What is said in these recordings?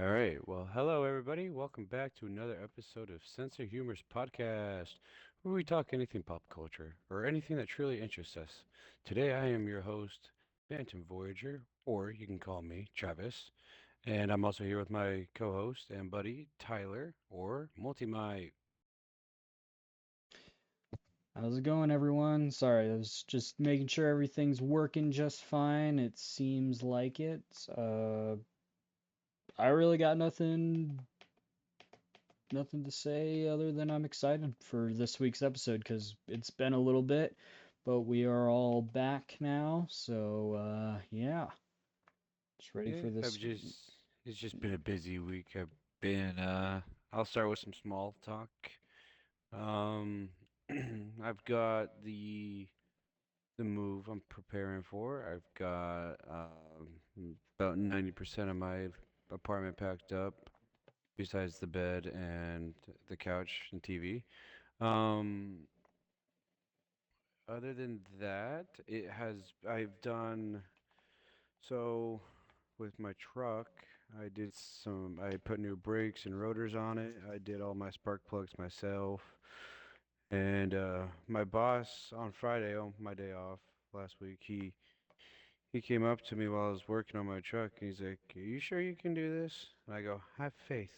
All right. Well, hello, everybody. Welcome back to another episode of Sensor Humor's podcast, where we talk anything pop culture or anything that truly interests us. Today, I am your host, Phantom Voyager, or you can call me Travis. And I'm also here with my co host and buddy, Tyler, or Multimite. How's it going, everyone? Sorry, I was just making sure everything's working just fine. It seems like it. I really got nothing to say other than I'm excited for this week's episode because it's been a little bit, but we are all back now. So, yeah, just ready Yeah, for this. it's just been a busy week. I'll start with some small talk. Um, I've got the move I'm preparing for. I've got about 90% of my apartment packed up, besides the bed and the couch and TV. Um, Other than that, I've done so with my truck. I put new brakes and rotors on it. I did all my spark plugs myself. And my boss on Friday, on my day off last week, he came up to me while I was working on my truck, and he's like, "Are you sure you can do this?" And I go, "Have faith.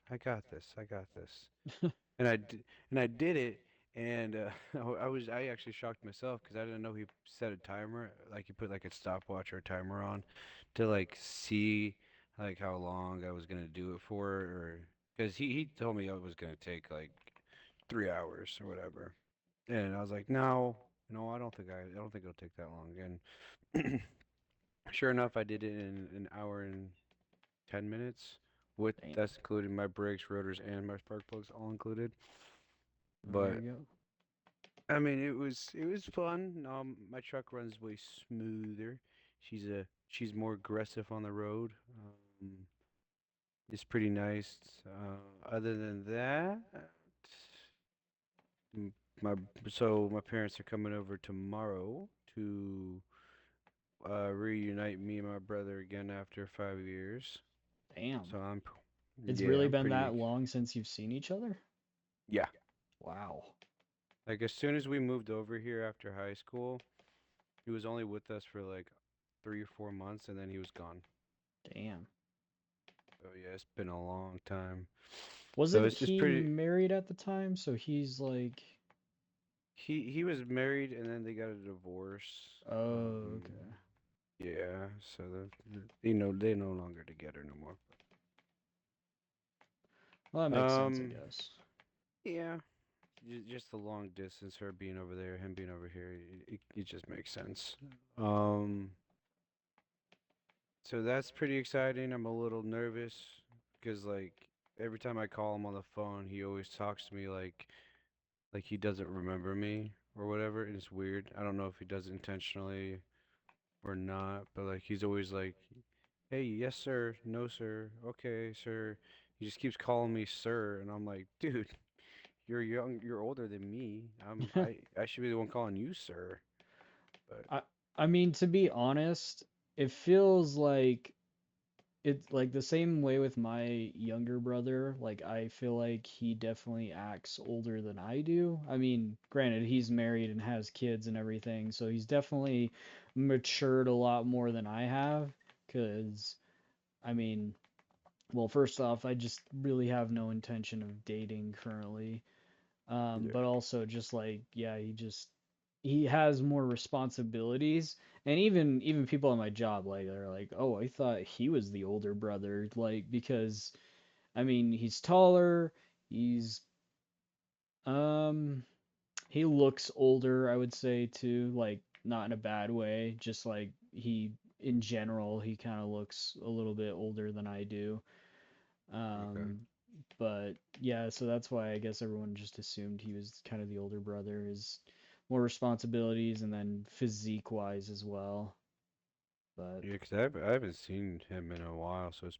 I got this. I got this." And I did it, and I actually shocked myself because I didn't know he set a timer, like he put like a stopwatch or a timer on, to like see like how long I was gonna do it for, or because he told me it was gonna take like 3 hours or whatever, and I was like, no. No, I don't think it'll take that long. And sure enough, I did it in an hour and 10 minutes. With Damn, That's including my brakes, rotors, and my spark plugs all included. there But you go. I mean, it was fun. My truck runs way smoother. She's more aggressive on the road. Um, it's pretty nice. Other than that, m- my my parents are coming over tomorrow to reunite me and my brother again after 5 years. Damn, So it's yeah, really I'm been pretty, that long since you've seen each other? yeah. Wow, Like as soon as we moved over here after high school, he was only with us for like 3 or 4 months, and then he was gone. damn. So yeah, it's been a long time. So Wasn't it's he pretty. married at the time? So he's like, He was married, and then they got a divorce. oh, okay. Yeah. So they're no longer together no more. Well, that makes sense, I Um, guess. yeah. Just the long distance, her being over there, him being over here, it just makes sense. Um, so that's pretty exciting. I'm a little nervous because like every time I call him on the phone, he always talks to me like he doesn't remember me or whatever, and it's weird. I don't know if he does it intentionally or not, but like he's always like, "Hey, yes sir, no sir, okay sir." He just keeps calling me sir, and I'm like, "Dude, you're older than me. I should be the one calling you sir." But I I mean, to be honest, it feels like it's like the same way with my younger brother. Like I feel like he definitely acts older than I do. I mean, granted, he's married and has kids and everything, so he's definitely matured a lot more than I have. 'Cause I mean, well, first off, I just really have no intention of dating currently. But yeah, also just like, yeah, he has more responsibilities. And even people on my job like are like, "Oh, I thought he was the older brother." Like because I mean, he's taller, he's um he looks older, I would say too, like not in a bad way, just like he in general, he kind of looks a little bit older than I do. okay. Um but yeah, so that's why I guess everyone just assumed he was kind of the older brother, is more responsibilities and then physique wise as well. But Yeah, 'cause I haven't seen him in a while, so it's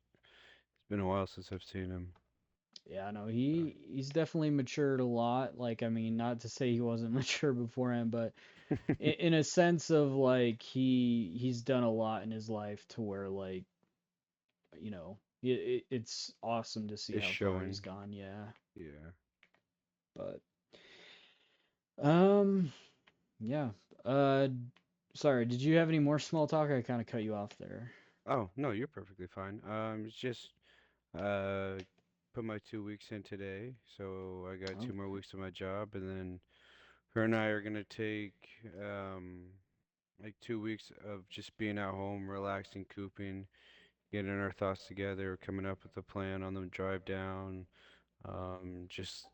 been a while since I've seen him. yeah, no, But he's definitely matured a lot. Like, I mean, not to say he wasn't mature beforehand, but in a sense of like he's done a lot in his life to where like, you know. It's awesome to see It's how far he's showing. gone. Yeah, Yeah. but um, yeah. Uh, sorry. Did you have any more small talk? I kind of cut you off there. Oh, no, you're perfectly fine. It's just uh put my 2 weeks in today, so I got Oh, 2 more weeks of my job, and then her and I are gonna take um like 2 weeks of just being at home, relaxing, cooping, getting our thoughts together, coming up with a plan on the drive down. Just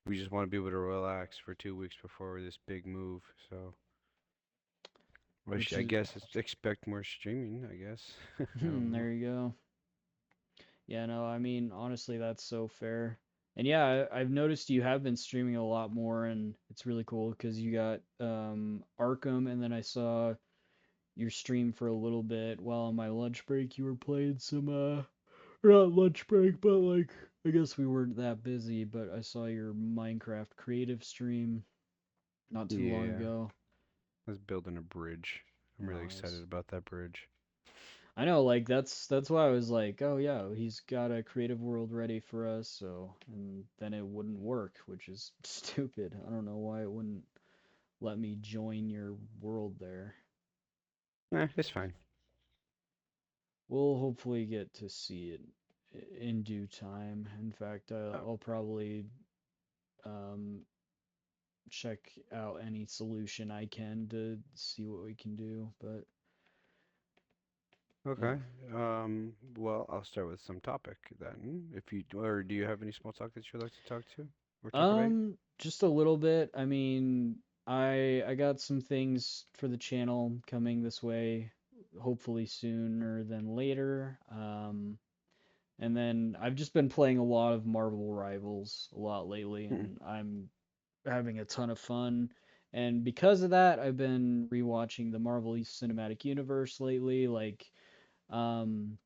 we just want to be able to relax for 2 weeks before this big move. So which I is guess it's expect more streaming. I guess I don't know. there you go. Yeah, no, I mean, honestly, that's so fair. And yeah, I've noticed you have been streaming a lot more, and it's really cool because you got Arkham, and then I saw your stream for a little bit while on my lunch break. You were playing some or not lunch break, but like I guess we weren't that busy, but I saw your Minecraft creative stream not too long Yeah, ago. I was building a bridge. I'm really excited Nice. about that bridge. I know, like that's why I was like, oh yeah, he's got a creative world ready for us, so and then it wouldn't work, which is stupid. I don't know why it wouldn't let me join your world there. It's fine. We'll hopefully get to see it in due time. In fact, Oh, I'll probably um, check out any solution I can to see what we can do. But yeah. okay. Well, I'll start with some topic then. If you or do you have any small talk that you'd like to talk to or talk about? Just a little bit. I mean, I got some things for the channel coming this way, hopefully sooner than later. And then I've just been playing a lot of Marvel Rivals a lot lately, and I'm having a ton of fun. And because of that, I've been rewatching the Marvel Cinematic Universe lately. Like, um,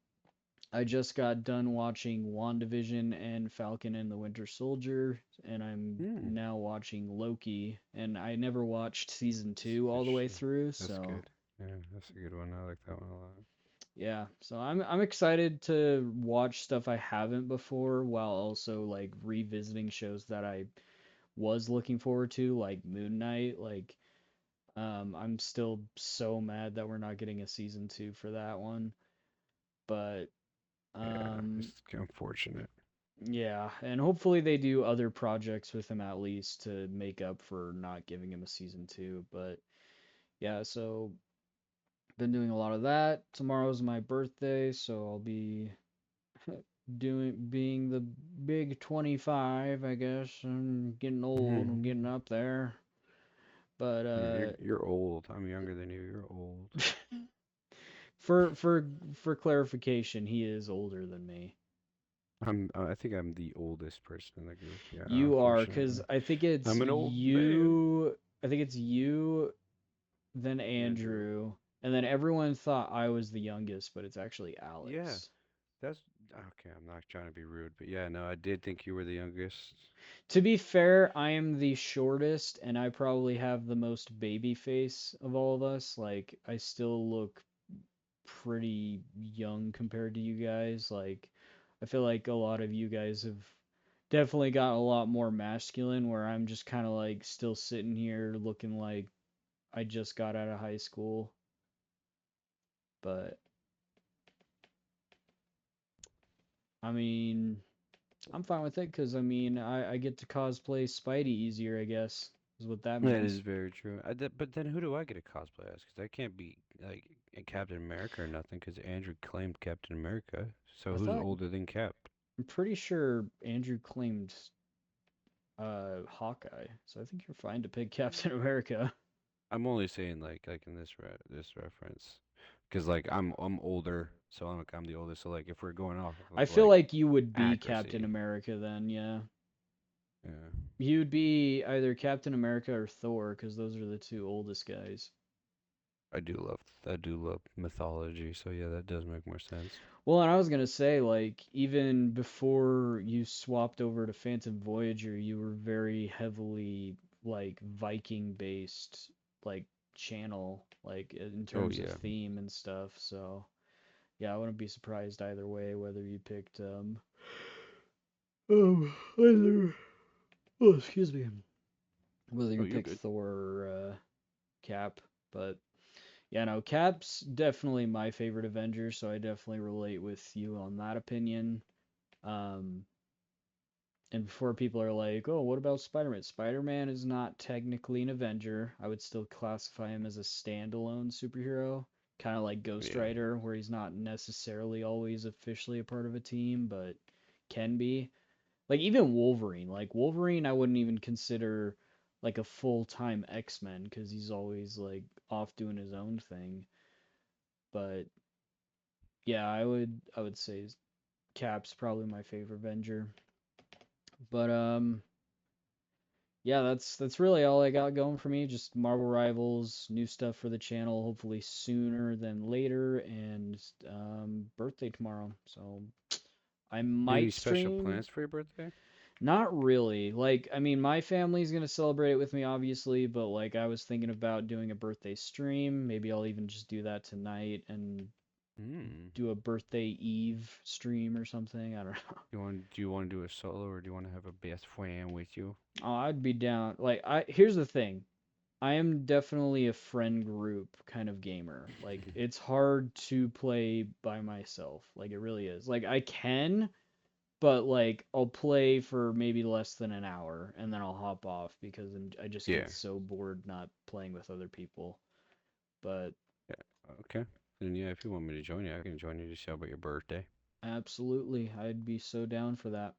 I just got done watching WandaVision and Falcon and the Winter Soldier, and I'm Hmm. now watching Loki. And I never watched season It's two a all good the way show. through, That's so good. Yeah, that's a good one. I like that one a lot. yeah. So I'm excited to watch stuff I haven't before while also like revisiting shows that I was looking forward to, like Moon Knight. Like, I'm still so mad that we're not getting a season two for that one. But Yeah, um, it's unfortunate. yeah, and hopefully they do other projects with him at least to make up for not giving him a season two. But yeah, so been doing a lot of that. Tomorrow's my birthday, so I'll be doing being the big 25, I guess. I'm getting old. I'm getting up there. But You're old. I'm younger than you. You're old. for for for clarification, he is older than me. I think I'm the oldest person in the group. Yeah, You are, because unfortunately. I think it's I'm an old man. you. I think it's you, then Andrew. Andrew, and then everyone thought I was the youngest, but it's actually Yeah, Alex. that's okay. I'm not trying to be rude, but yeah, no, I did think you were the youngest. To be fair, I am the shortest, and I probably have the most baby face of all of us. Like, I still look pretty young compared to you guys. Like, I feel like a lot of you guys have definitely got a lot more masculine, where I'm just kind of like still sitting here looking like I just got out of high school. But I mean, I'm fine with it because I mean, I get to cosplay Spidey easier, I guess, is what that That is means. very true. But then who do I get a cosplay as? Because I can't be like a Captain America or nothing. Because Andrew claimed Captain America. So I who's thought, older than Cap? I'm pretty sure Andrew claimed Hawkeye, so I think you're fine to pick Captain America. I'm only saying like in this reference, because like I'm older, so I'm the oldest. So like if we're going off I of feel like like you would be Captain accuracy, America then, yeah. yeah, You'd be either Captain America or Thor, because those are the two oldest guys. I do love mythology. So yeah, that does make more sense. Well, and I was gonna say, like, even before you swapped over to Phantom Voyager, you were very heavily like Viking based, like channel, like in Oh terms of yeah, theme and stuff. So Yeah, I wouldn't be surprised either way whether you picked either oh excuse me whether Oh, you you're pick good. Thor or Cap, but yeah, no, Cap's definitely my favorite Avenger, so I definitely relate with you on that opinion. Um, and before people are like, "Oh, what about Spider-Man?" Spider-Man is not technically an Avenger. I would still classify him as a standalone superhero, kind of like Ghost Yeah. Rider, where he's not necessarily always officially a part of a team, but can be. Like even Wolverine, I wouldn't even consider like a full-time X-Men because he's always like off doing his own thing. But yeah, I would say Cap's probably my favorite Avenger. But yeah, that's really all I got going for me. Just Marvel Rivals, new stuff for the channel, hopefully sooner than later, and birthday tomorrow. So I Any might special stream. plans for your birthday? Not really. Like, I mean, my family's gonna celebrate it with me, obviously, but like, I was thinking about doing a birthday stream. Maybe I'll even just do that tonight and Hmm. do a birthday eve stream or something. I don't know. Do you want to do a solo or do you want to have a best friend with you? Oh, I'd be down. Like, here's the thing. I am definitely a friend group kind of gamer. Like, it's hard to play by myself. Like, it really is. Like, I can, but like I'll play for maybe less than an hour and then I'll hop off because I just get Yeah. so bored not playing with other people. But Yeah. Okay. Then yeah, if you want me to join you, I can join you to celebrate your birthday. absolutely, I'd be so down for that.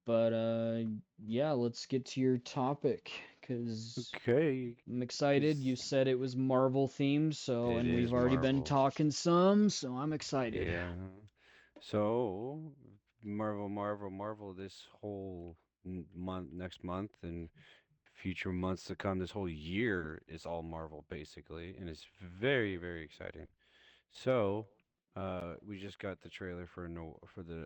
But yeah, let's get to your topic because Okay. I'm excited. You Cause said it was Marvel themed, so it and we've is already been Marvel. talking some, so I'm excited. Yeah. So Marvel this whole month, next month, and future months to come, this whole year is all Marvel basically, and it's very, very exciting. So, we just got the trailer for no for the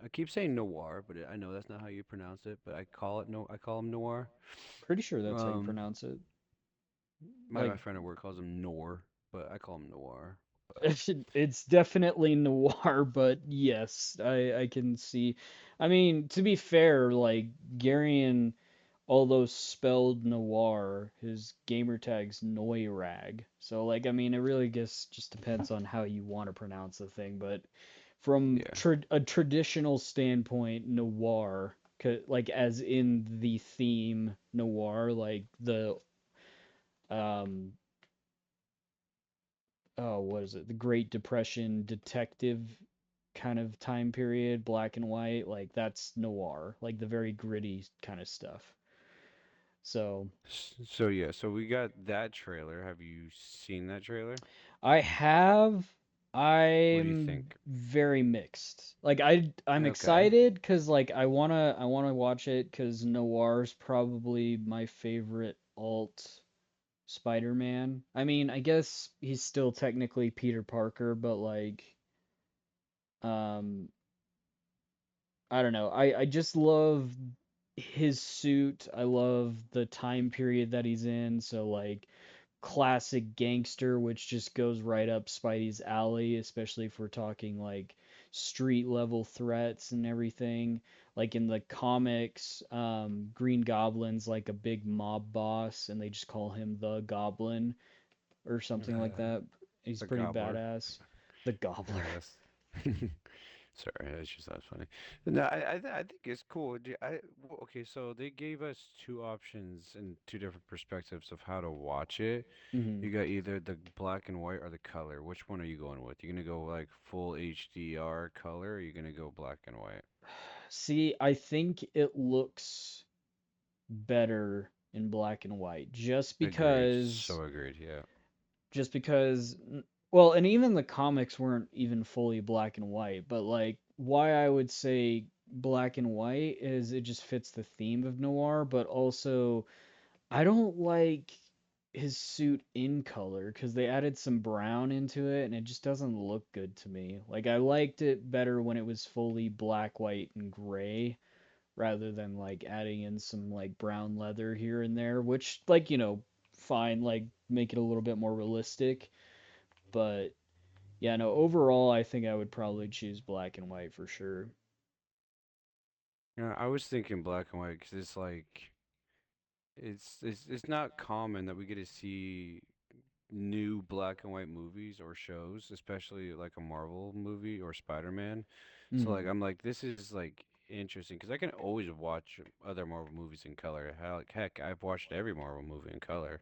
I keep saying noir, but I know that's not how you pronounce it, but I call him noir. Pretty sure that's how you Um, pronounce it. my Like friend at work calls him Nor, but I call him noir. But it's definitely noir, but yes, I can see. I mean, to be fair, like Garion, although spelled noir, his gamer tag's Noirag. So like, I mean, it really just depends on how you want to pronounce the thing. But from yeah, a traditional standpoint, noir, like as in the theme noir, like the um oh, what is it? The Great Depression detective kind of time period, black and white, like that's noir, like the very gritty kind of stuff. So so yeah, so we got that trailer. Have you seen that trailer? I have What do you I'm think? very mixed. Like I'm Okay. excited because like I wanna watch it because Noir's probably my favorite alt Spider-Man. I mean, I guess he's still technically Peter Parker, but like um I don't know. I just love his suit. I love the time period that he's in. So like classic gangster, which just goes right up Spidey's alley, especially if we're talking like street level threats and everything. Like in the comics, Green Goblin's like a big mob boss, and they just call him the Goblin or something like that. He's The pretty Gobbler. badass. The Gobbler. That's sorry, I just thought it was funny. No, I think it's cool. Okay, so they gave us two options and two different perspectives of how to watch it. hmm You got either the black and white or the color. Which one are you going with? You gonna go like full HDR color, or you gonna go black and white? See, I think it looks better in black and white Agreed. So agreed. Yeah. just because well, and even the comics weren't even fully black and white, but like why I would say black and white is it just fits the theme of noir, but also I don't like his suit in color because they added some brown into it and it just doesn't look good to me. Like I liked it better when it was fully black, white, and gray rather than like adding in some like brown leather here and there, which like, fine, like make it a little bit more realistic, but Yeah, no, overall, I think I would probably choose black and white for sure. Yeah, I was thinking black and white because it's like it's not common that we get to see new black and white movies or shows, especially like a Marvel movie or Spider-Man. So like Hmm. I'm like this is like interesting because I can always watch other Marvel movies in color. Heck, I've watched every Marvel movie in color.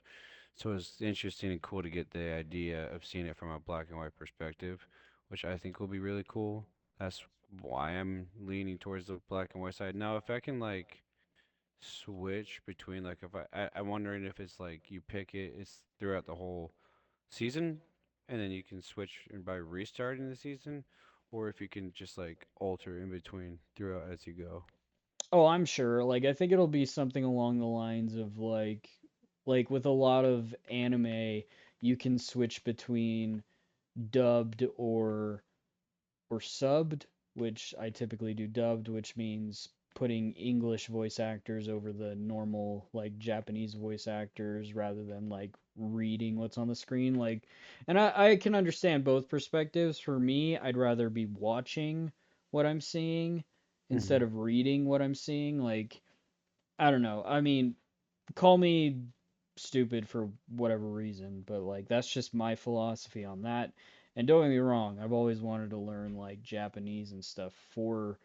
So it's interesting and cool to get the idea of seeing it from a black and white perspective, which I think will be really cool. That's why I'm leaning towards the black and white side. Now, if I can like switch between like if I'm wondering if it's like you pick it, it's throughout the whole season, and then you can switch by restarting the season, or if you can just like alter in between throughout as you go. Oh, I'm sure. Like, I think it'll be something along the lines of like with a lot of anime, you can switch between dubbed or subbed, which I typically do dubbed, which means putting English voice actors over the normal like Japanese voice actors rather than like reading what's on the screen. Like, and I can understand both perspectives. For me, I'd rather be watching what I'm seeing instead Hmm. of reading what I'm seeing. Like, I don't know. I mean, call me stupid for whatever reason, but like that's just my philosophy on that. And don't get me wrong, I've always wanted to learn like Japanese and stuff for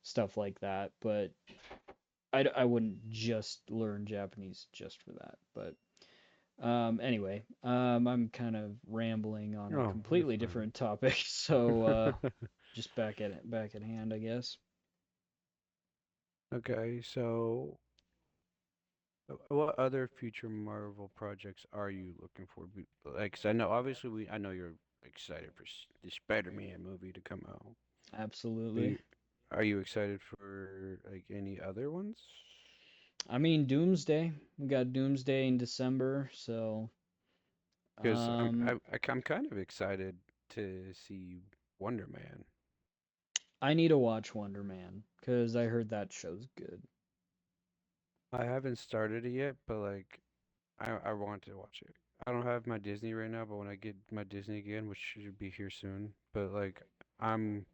stuff like that, but I wouldn't just learn Japanese just for that. But anyway, I'm kind of rambling on a Oh, you're completely fine. different topic, so just back at hand, I guess. Okay, so what other future Marvel projects are you looking for? Like, 'cause I know obviously I know you're excited for the Spider-Man movie to come out. Are Absolutely. you are you excited for like any other ones? I mean, Doomsday. We got Doomsday in December, so Because um, I'm kind of excited to see Wonder Man. I need to watch Wonder Man because I heard that show's good. I haven't started it yet, but like I want to watch it. I don't have my Disney right now, but when I get my Disney again, which should be here soon, but like I'm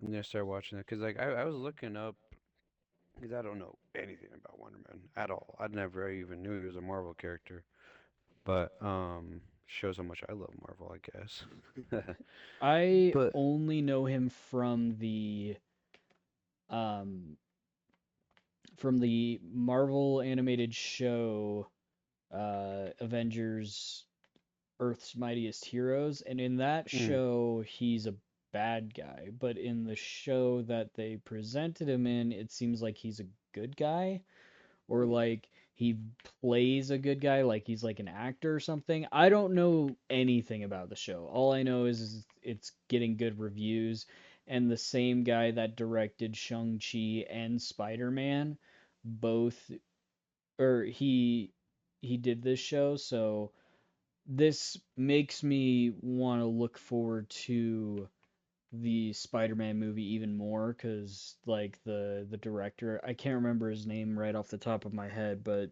gonna start watching it because like I was looking up because I don't know anything about Wonder Man at all. I never even knew he was a Marvel character, but shows how much I love Marvel, I guess. I But only know him um from the Marvel animated show Avengers Earth's Mightiest Heroes, and in that mm, show he's a bad guy, but in the show that they presented him in, it seems like he's a good guy. Or like he plays a good guy, like he's like an actor or something. I don't know anything about the show. All I know is it's getting good reviews, and the same guy that directed Shang-Chi and Spider-Man, both or he did this show, so this makes me want to look forward to the Spider-Man movie even more because like the director, I can't remember his name right off the top of my head, but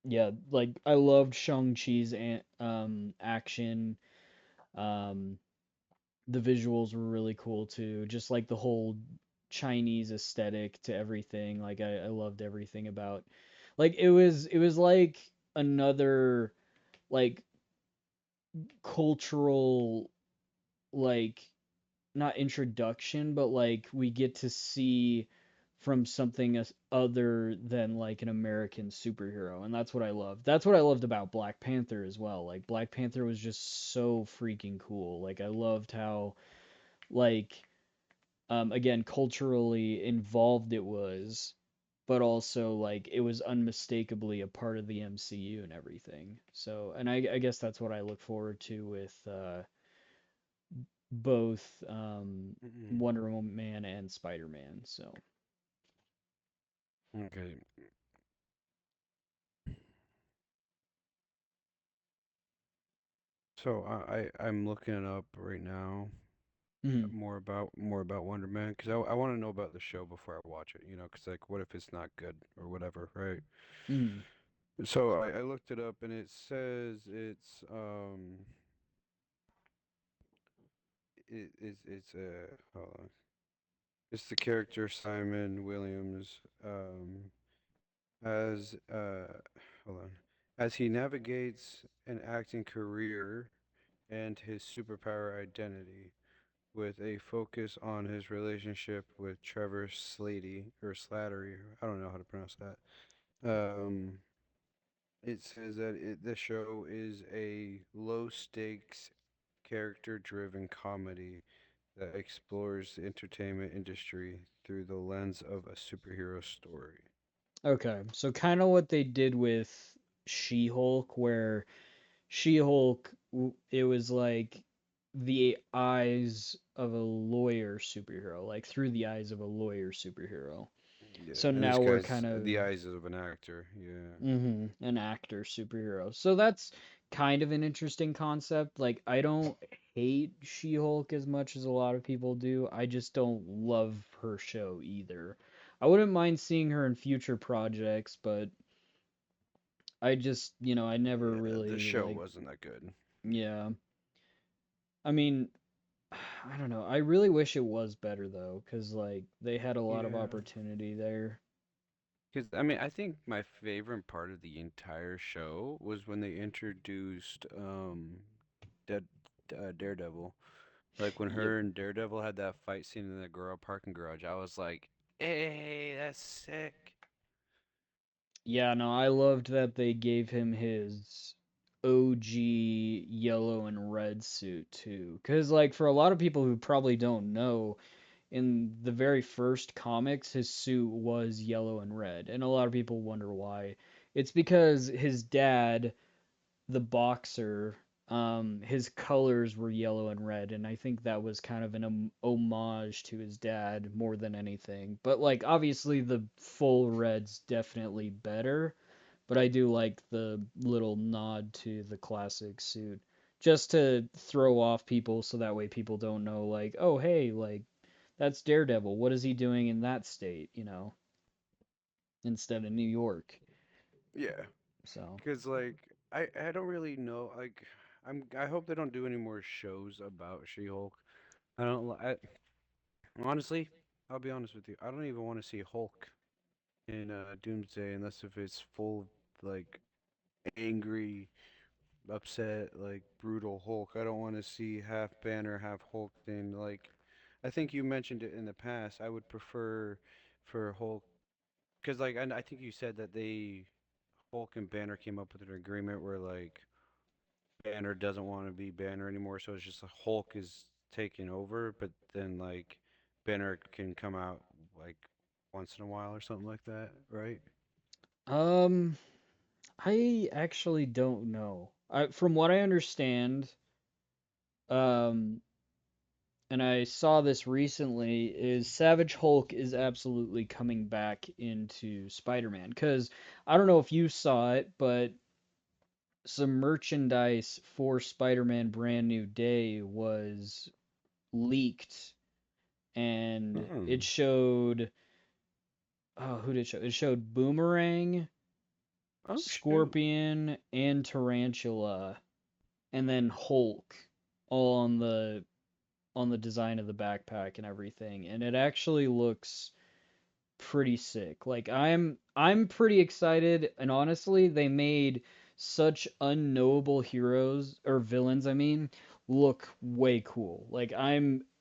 yeah, like I loved Shang-Chi's action. Um, the visuals were really cool too. Just like the whole Chinese aesthetic to everything. Like I loved everything about like it was like another like cultural like not introduction, but like we get to see from something as other than like an American superhero, and that's what I love. That's what I loved about Black Panther as well. Like Black Panther was just so freaking cool. Like I loved how like again culturally involved it was, but also like it was unmistakably a part of the MCU and everything. So, and I guess that's what I look forward to with both mm, Wonder Man and Spider-Man. So, okay. So I'm looking it up right now mm, more about Wonder Man because I want to know about the show before I watch it, you know, because like what if it's not good or whatever, right? mm, So I looked it up and it says it's it's hold on. It's the character Simon Williams as hold on. As he navigates an acting career and his superpower identity with a focus on his relationship with Trevor Slattery. I don't know how to pronounce that. It says that the show is a low stakes, character driven comedy that explores the entertainment industry through the lens of a superhero story. Okay, so kind of what they did with She-Hulk, where She-Hulk, it was like the eyes of a lawyer superhero, like through the eyes of a lawyer superhero. Yeah, So and this now we're guy's kind of the eyes of an actor. Yeah. an actor superhero. So that's kind of an interesting concept. Like, I don't hate She-Hulk as much as a lot of people do. I just don't love her show either. I wouldn't mind seeing her in future projects, but I just, I never Yeah, the really show like, wasn't that good. yeah. I mean, I don't know. I really wish it was better though, because like they had a lot of Yeah. opportunity there. Because, I mean, I think my favorite part of the entire show was when they introduced Dead, Daredevil. Like when Yep. her and Daredevil had that fight scene in the girl parking garage, I was like, hey, that's sick. Yeah, no, I loved that they gave him his OG yellow and red suit too. Cause like for a lot of people who probably don't know, in the very first comics, his suit was yellow and red, and a lot of people wonder why. It's because his dad, the boxer, his colors were yellow and red, and I think that was kind of an homage to his dad more than anything. But like obviously the full red's definitely better, but I do like the little nod to the classic suit just to throw off people so that way people don't know like, "Oh, hey, like that's Daredevil. What is he doing in that state, instead of New York?" Yeah, So, because like I don't really know. Like I hope they don't do any more shows about She-Hulk. I don't. Honestly, I'll be honest with you. I don't even want to see Hulk in Doomsday unless if it's full of like angry, upset, like brutal Hulk. I don't want to see half Banner, half Hulk thing. Like, I think you mentioned it in the past. I would prefer for Hulk because like I think you said that they Hulk and Banner came up with an agreement where like Banner doesn't want to be Banner anymore, so it's just Hulk is taking over, but then like Banner can come out like once in a while or something like that, right? um, I actually don't know. From what I understand, um, and I saw this recently, is Savage Hulk is absolutely coming back into Spider-Man. Because I don't know if you saw it, but some merchandise for Spider-Man Brand New Day was leaked, and it Hmm. showed, oh, who did it show? It showed Boomerang, Oh shoot. Scorpion, and Tarantula, and then Hulk, all on the design of the backpack and everything. And it actually looks pretty sick. Like I'm pretty excited, and honestly, they made such unknowable heroes or villains, I mean, look way cool. Like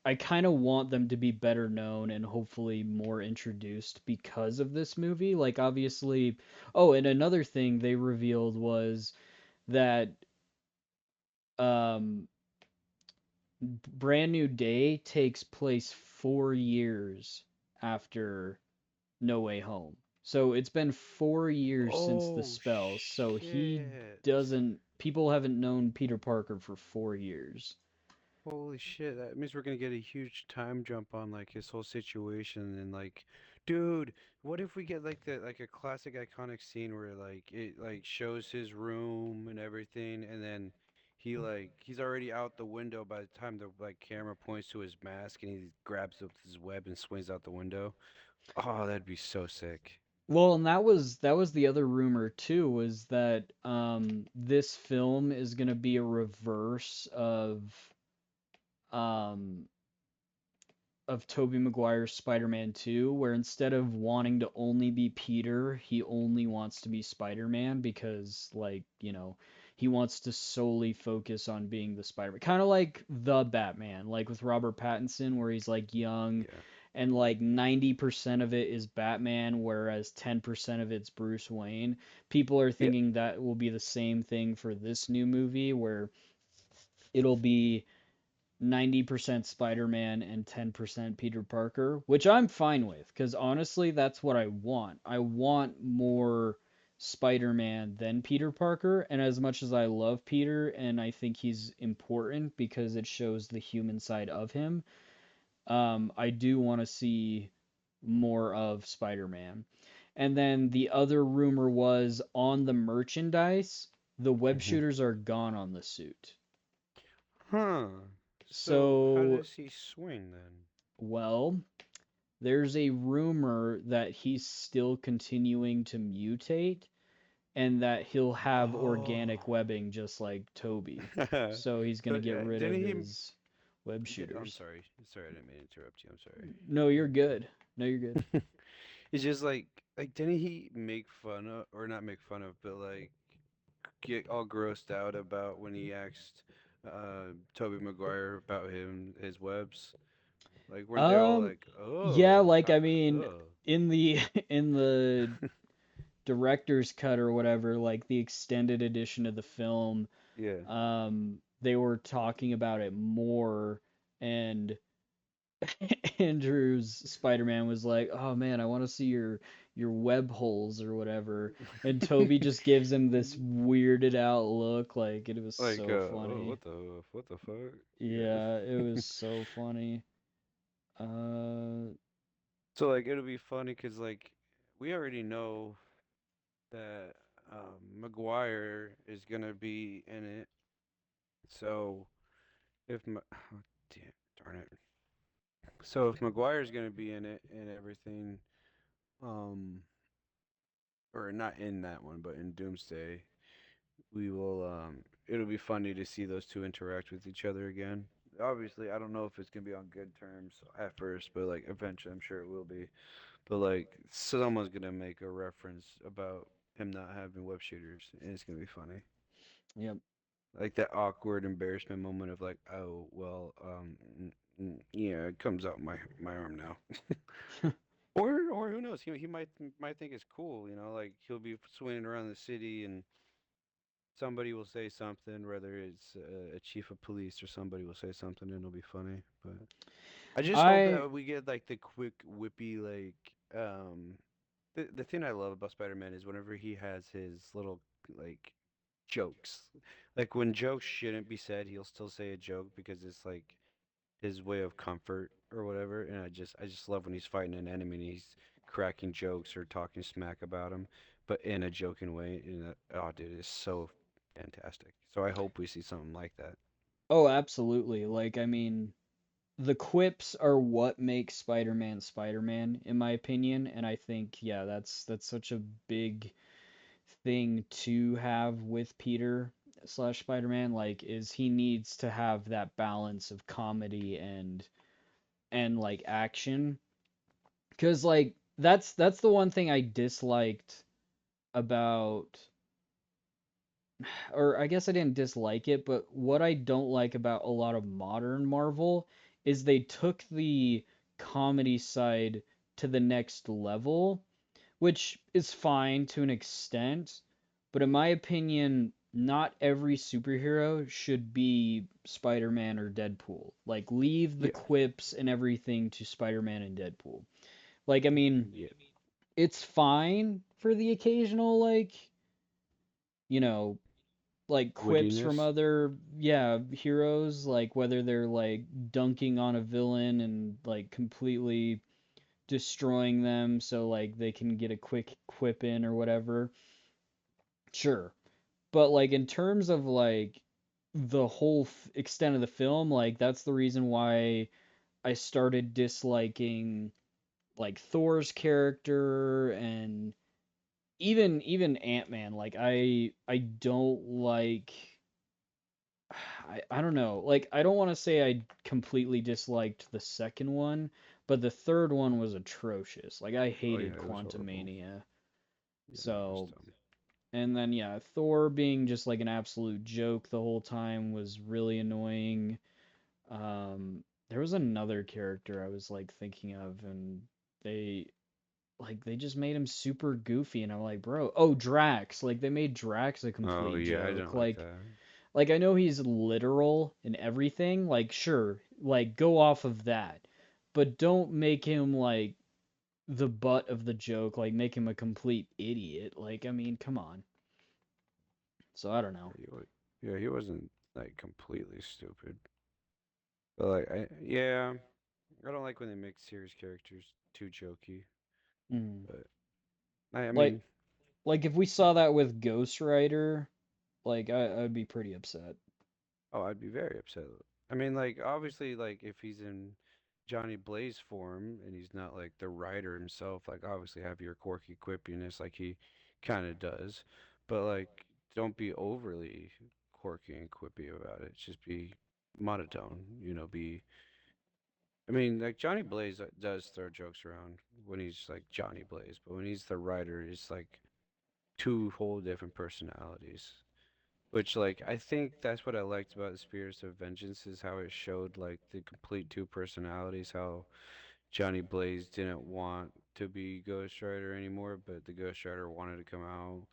I kind of want them to be better known and hopefully more introduced because of this movie. Like obviously, oh, and another thing they revealed was that um Brand New Day takes place 4 years after No Way Home. So it's been 4 years since the Oh spell. So he shit. doesn't. People haven't known Peter Parker for 4 years. Holy shit, that means we're gonna get a huge time jump on like his whole situation and like, dude, what if we get like the like a classic iconic scene where like it like shows his room and everything and then he's already out the window by the time the like camera points to his mask and he grabs up his web and swings out the window. Oh, that'd be so sick. Well, and that was the other rumor too, was that this film is gonna be a reverse of um of Tobey Maguire's Spider-Man 2, where instead of wanting to only be Peter, he only wants to be Spider-Man because like, he wants to solely focus on being the Spider-Man. Kind of like the Batman, like with Robert Pattinson where he's like young Yeah. and like 90% of it is Batman whereas 10% of it's Bruce Wayne. People are Yeah. thinking that will be the same thing for this new movie where it'll be 90% Spider-Man and 10% Peter Parker, which I'm fine with because honestly, that's what I want. I want more Spider-Man than Peter Parker, and as much as I love Peter and I think he's important because it shows the human side of him, I do want to see more of Spider-Man. And then the other rumor was on the merchandise, the web Hmm. shooters are gone on the suit. Huh. So how So, does he swing then? well, there's a rumor that he's still continuing to mutate and that he'll have Oh. organic webbing just like Toby. So he's going to But get rid of didn't he? his web I'm shooters. sorry. Sorry, I didn't mean to interrupt you. I'm No, you're good. No, you're good. sorry. It's just like didn't he make fun of or not make fun of, but like get all grossed out about when he asked Toby Maguire about his webs? Like weren't they all Um like, yeah, "Oh, like I mean oh." in the in the director's cut or whatever, like the extended edition of the film, Yeah. they were talking about it more and Andrew's Spider-Man was like, "Oh man, I want to see your web holes or whatever." And Toby just gives him this weirded out look like it was Like, so oh, funny. what the fuck? Yeah. Yeah, it was so funny. Uh So like it'll be funny because like we already know that Maguire is gonna be in it. So if Ma oh, damn, darn it. So if Maguire's gonna be in it and everything, um, or not in that one, but in Doomsday, we will it'll be funny to see those two interact with each other again. Obviously, I don't know if it's gonna be on good terms at first, but like eventually I'm sure it will be. But like someone's gonna make a reference about him not having web shooters, and it's gonna be funny. yep. Like that awkward embarrassment moment of like, oh well, yeah, it comes out my arm now. Or who knows? He might think it's cool, you know, like he'll be swinging around the city and somebody will say something, whether it's a chief of police or somebody will say something, and it'll be funny. But I just hope I that we get like the quick, whippy, like the thing I love about Spider-Man is whenever he has his little like jokes. Like when jokes shouldn't be said, he'll still say a joke because it's like his way of comfort or whatever. And I just love when he's fighting an enemy and he's cracking jokes or talking smack about him, but in a joking way. And oh, dude, it's so fantastic. So I hope we see something like that. Oh, absolutely. Like I mean, the quips are what makes Spider-Man Spider-Man in my opinion, and I think yeah, that's such a big thing to have with Peter slash Spider-Man, like is he needs to have that balance of comedy and like action. Cause like that's the one thing I disliked about or I guess I didn't dislike it, but what I don't like about a lot of modern Marvel is they took the comedy side to the next level, which is fine to an extent, but in my opinion, not every superhero should be Spider-Man or Deadpool. Like, leave the Yeah, quips and everything to Spider-Man and Deadpool. Like, I mean, yeah, it's fine for the occasional, you know, like quips from wittiness. other, yeah, heroes, like whether they're like dunking on a villain and like completely destroying them so like they can get a quick quip in or whatever. Sure. But like in terms of like the whole extent of the film, like that's the reason why I started disliking like Thor's character and even Ant-Man. Like I don't like I don't know. Like I don't want to say I completely disliked the second one, but the third one was atrocious. Like I Oh hated yeah, it was horrible. Quantumania. Yeah, it was So, dumb. and then yeah, Thor being just like an absolute joke the whole time was really annoying. There was another character I was like thinking of, and they they just made him super goofy, and I'm like, bro, oh Drax, like they made Drax a Oh complete yeah, I joke. didn't like that. Like I know he's literal and everything, like sure, like go off of that, but don't make him like the butt of the joke, like make him a complete idiot. Like I mean, come on. So I don't know. Yeah, he wasn't like completely stupid. But like, yeah, I don't like when they make serious characters too jokey. Mm. But I Like mean, like if we saw that with Ghost Rider, like I'd be pretty upset. oh, I'd be very upset. I mean, like obviously, like if he's in Johnny Blaze form and he's not like the writer himself, like obviously have your quirky quippiness like he kind of does, but like don't be overly quirky and quippy about it. Just be monotone, be. I mean, like Johnny Blaze does throw jokes around when he's like Johnny Blaze, but when he's the writer, it's like two whole different personalities. Which, like, I think that's what I liked about the Spirits of Vengeance is how it showed like the complete two personalities. How Johnny Blaze didn't want to be Ghost Rider anymore, but the Ghost Rider wanted to come out,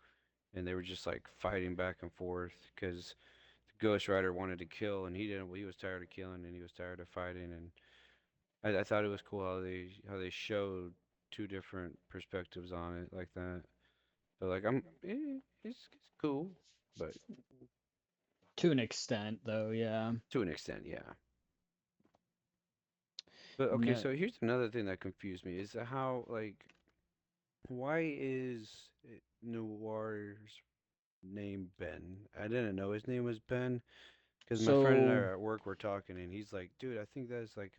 and they were just like fighting back and forth because the Ghost Rider wanted to kill, and he didn't. Well, he was tired of killing, and he was tired of fighting, and I thought it was cool how they showed two different perspectives on it like that. But like it's cool, but To an extent, though, yeah. to an extent, yeah. But okay, No, so here's another thing that confused me is how like why is Noir's name Ben? I didn't know his name was Ben because my friend and I so are at work were talking and he's like, dude, I think that's like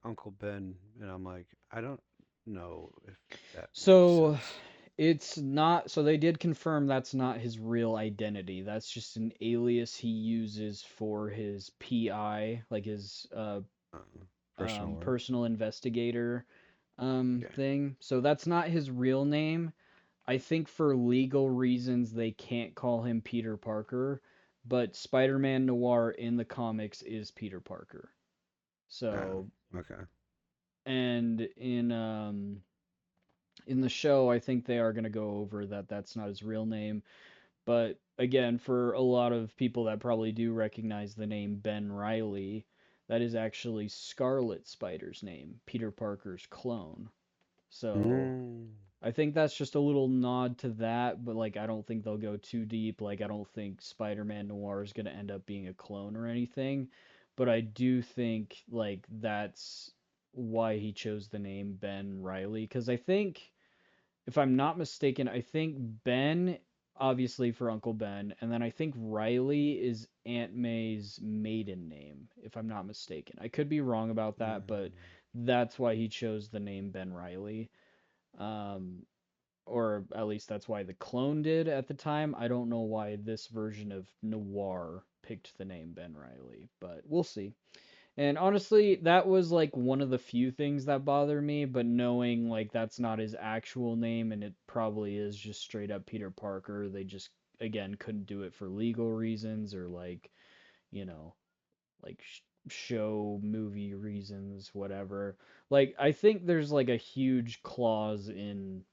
Uncle Ben, and I'm like, I don't know if that makes so sense. it's not. So they did confirm that's not his real identity. That's just an alias he uses for his PI, like his Uh, Personal work. personal investigator Okay. thing. So that's not his real name. I think for legal reasons they can't call him Peter Parker, but Spider-Man Noir in the comics is Peter Parker. Oh, So okay. and in the show, I think they are going to go over that that's not his real name. But again, for a lot of people that probably do recognize the name Ben Riley, that is actually Scarlet Spider's name, Peter Parker's clone. So Mm, I think that's just a little nod to that, but like I don't think they'll go too deep. Like I don't think Spider-Man Noir is going to end up being a clone or anything, but I do think like that's why he chose the name Ben Riley because I think if I'm not mistaken, I think Ben, obviously for Uncle Ben, and then I think Riley is Aunt May's maiden name, if I'm not mistaken. I could be wrong about that, but mm, that's why he chose the name Ben Riley. Um, or at least that's why the clone did at the time. I don't know why this version of Noir picked the name Ben Riley, but we'll see. And honestly, that was like one of the few things that bother me, but knowing like that's not his actual name and it probably is just straight up Peter Parker, they just again couldn't do it for legal reasons or like, you know, like show movie reasons, whatever. Like I think there's like a huge clause in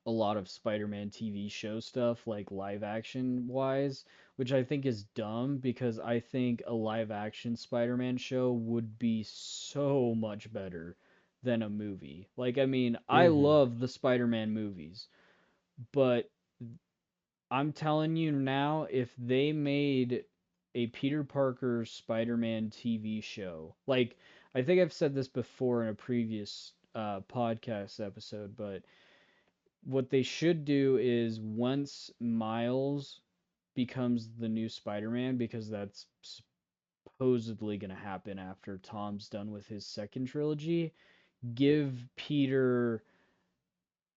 a lot of Spider-Man TV show stuff, like live action wise, which I think is dumb because I think a live action Spider-Man show would be so much better than a movie. Like, I mean, I mm-hmm. love the Spider-Man movies, but I'm telling you now, if they made a Peter Parker Spider-Man TV show, like, I think I've said this before in a previous podcast episode, but what they should do is once Miles becomes the new Spider-Man, because that's supposedly going to happen after Tom's done with his second trilogy, give Peter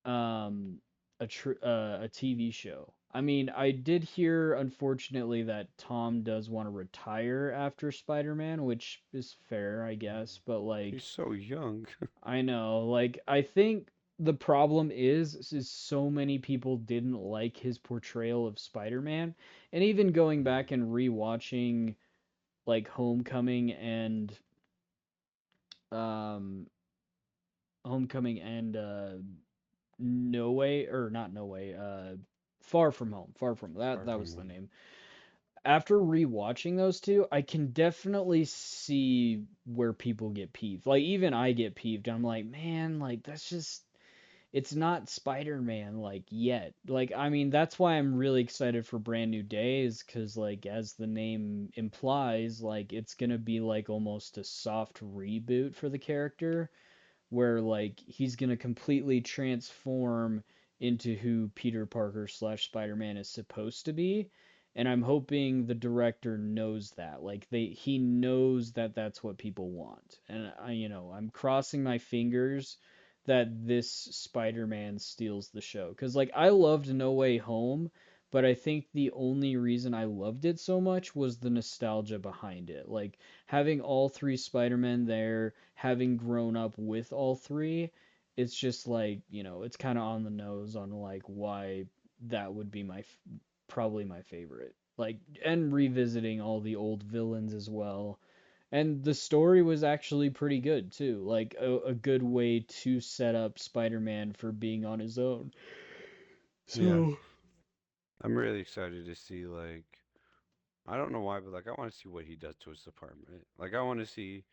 um, a TV show. I mean, I did hear, unfortunately, that Tom does want to retire after Spider-Man, which is fair, I guess. But He's like, so young. I know, like, I think the problem is so many people didn't like his portrayal of Spider-Man, and even going back and rewatching like um, Homecoming and No Way or not No Way, Far From Home, Far From Far that from was the home. name. After rewatching those two, I can definitely see where people get peeved. Like even I get peeved. I'm like, man, like that's just it's not Spider-Man like yet. Like I mean, that's why I'm really excited for Brand New Days cuz like as the name implies, like it's going to be like almost a soft reboot for the character where like he's gonna completely transform into who Peter Parker slash Spider-Man is supposed to be. And I'm hoping the director knows that. Like he knows that that's what people want. And I'm crossing my fingers that this Spider-Man steals the show. Cause like I loved No Way Home, but I think the only reason I loved it so much was the nostalgia behind it. Like having all three Spider-Men there, having grown up with all three, it's just like, it's kind of on the nose on like why that would be probably my favorite. Like, and revisiting all the old villains as well. And the story was actually pretty good too. Like a good way to set up Spider-Man for being on his own. Yeah, So, I'm really excited to see like I don't know why, but like I want to see what he does to his apartment. Like I want to see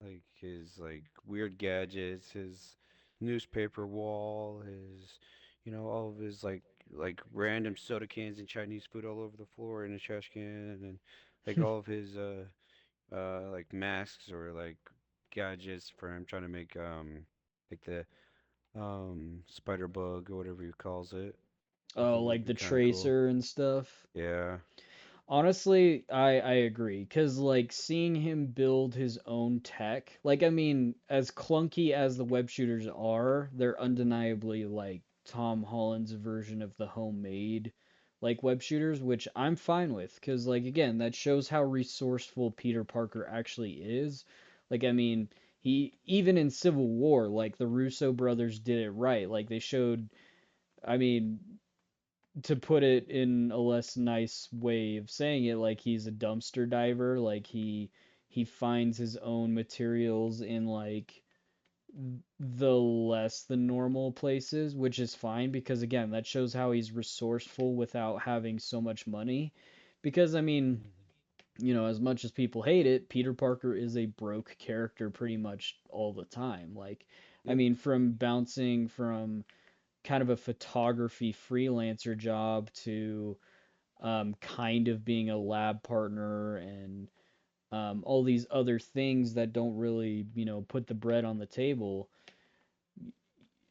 like his like weird gadgets, his newspaper wall, his all of his like random soda cans and Chinese food all over the floor in his trash can and like all of his like masks or like gadgets for him trying to make like the spider bug or whatever he calls it. I oh, think that'd like be the kind of cool. Tracer and stuff. Yeah. Honestly, I agree cuz like seeing him build his own tech, like I mean, as clunky as the web shooters are, they're undeniably like Tom Holland's version of the homemade like web shooters, which I'm fine with cuz like again, that shows how resourceful Peter Parker actually is. Like I mean, he even in Civil War, like the Russo brothers did it right. Like they showed I mean, to put it in a less nice way of saying it, like he's a dumpster diver, like he finds his own materials in like the less than normal places, which is fine because again, that shows how he's resourceful without having so much money. Because I mean, Mhm. as much as people hate it, Peter Parker is a broke character pretty much all the time. Like, I Yep. mean, from bouncing from kind of a photography freelancer job to kind of being a lab partner and all these other things that don't really, put the bread on the table.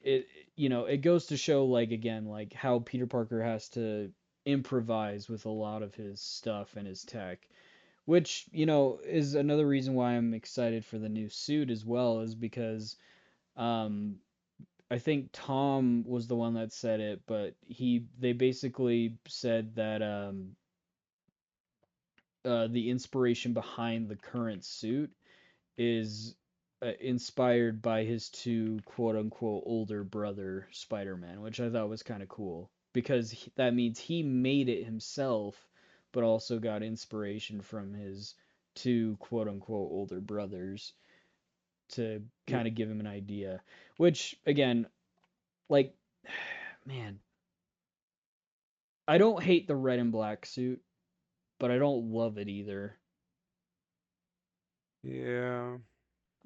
It, it goes to show, like, again, like how Peter Parker has to improvise with a lot of his stuff and his tech, which, is another reason why I'm excited for the new suit as well, is because um, I think Tom was the one that said it, but they basically said that the inspiration behind the current suit is inspired by his two quote unquote older brother Spider-Man, which I thought was kind of cool because that means he made it himself, but also got inspiration from his two quote unquote older brothers to Yep. kind of give him an idea. Which again, like, man, I don't hate the red and black suit, but I don't love it either. Yeah.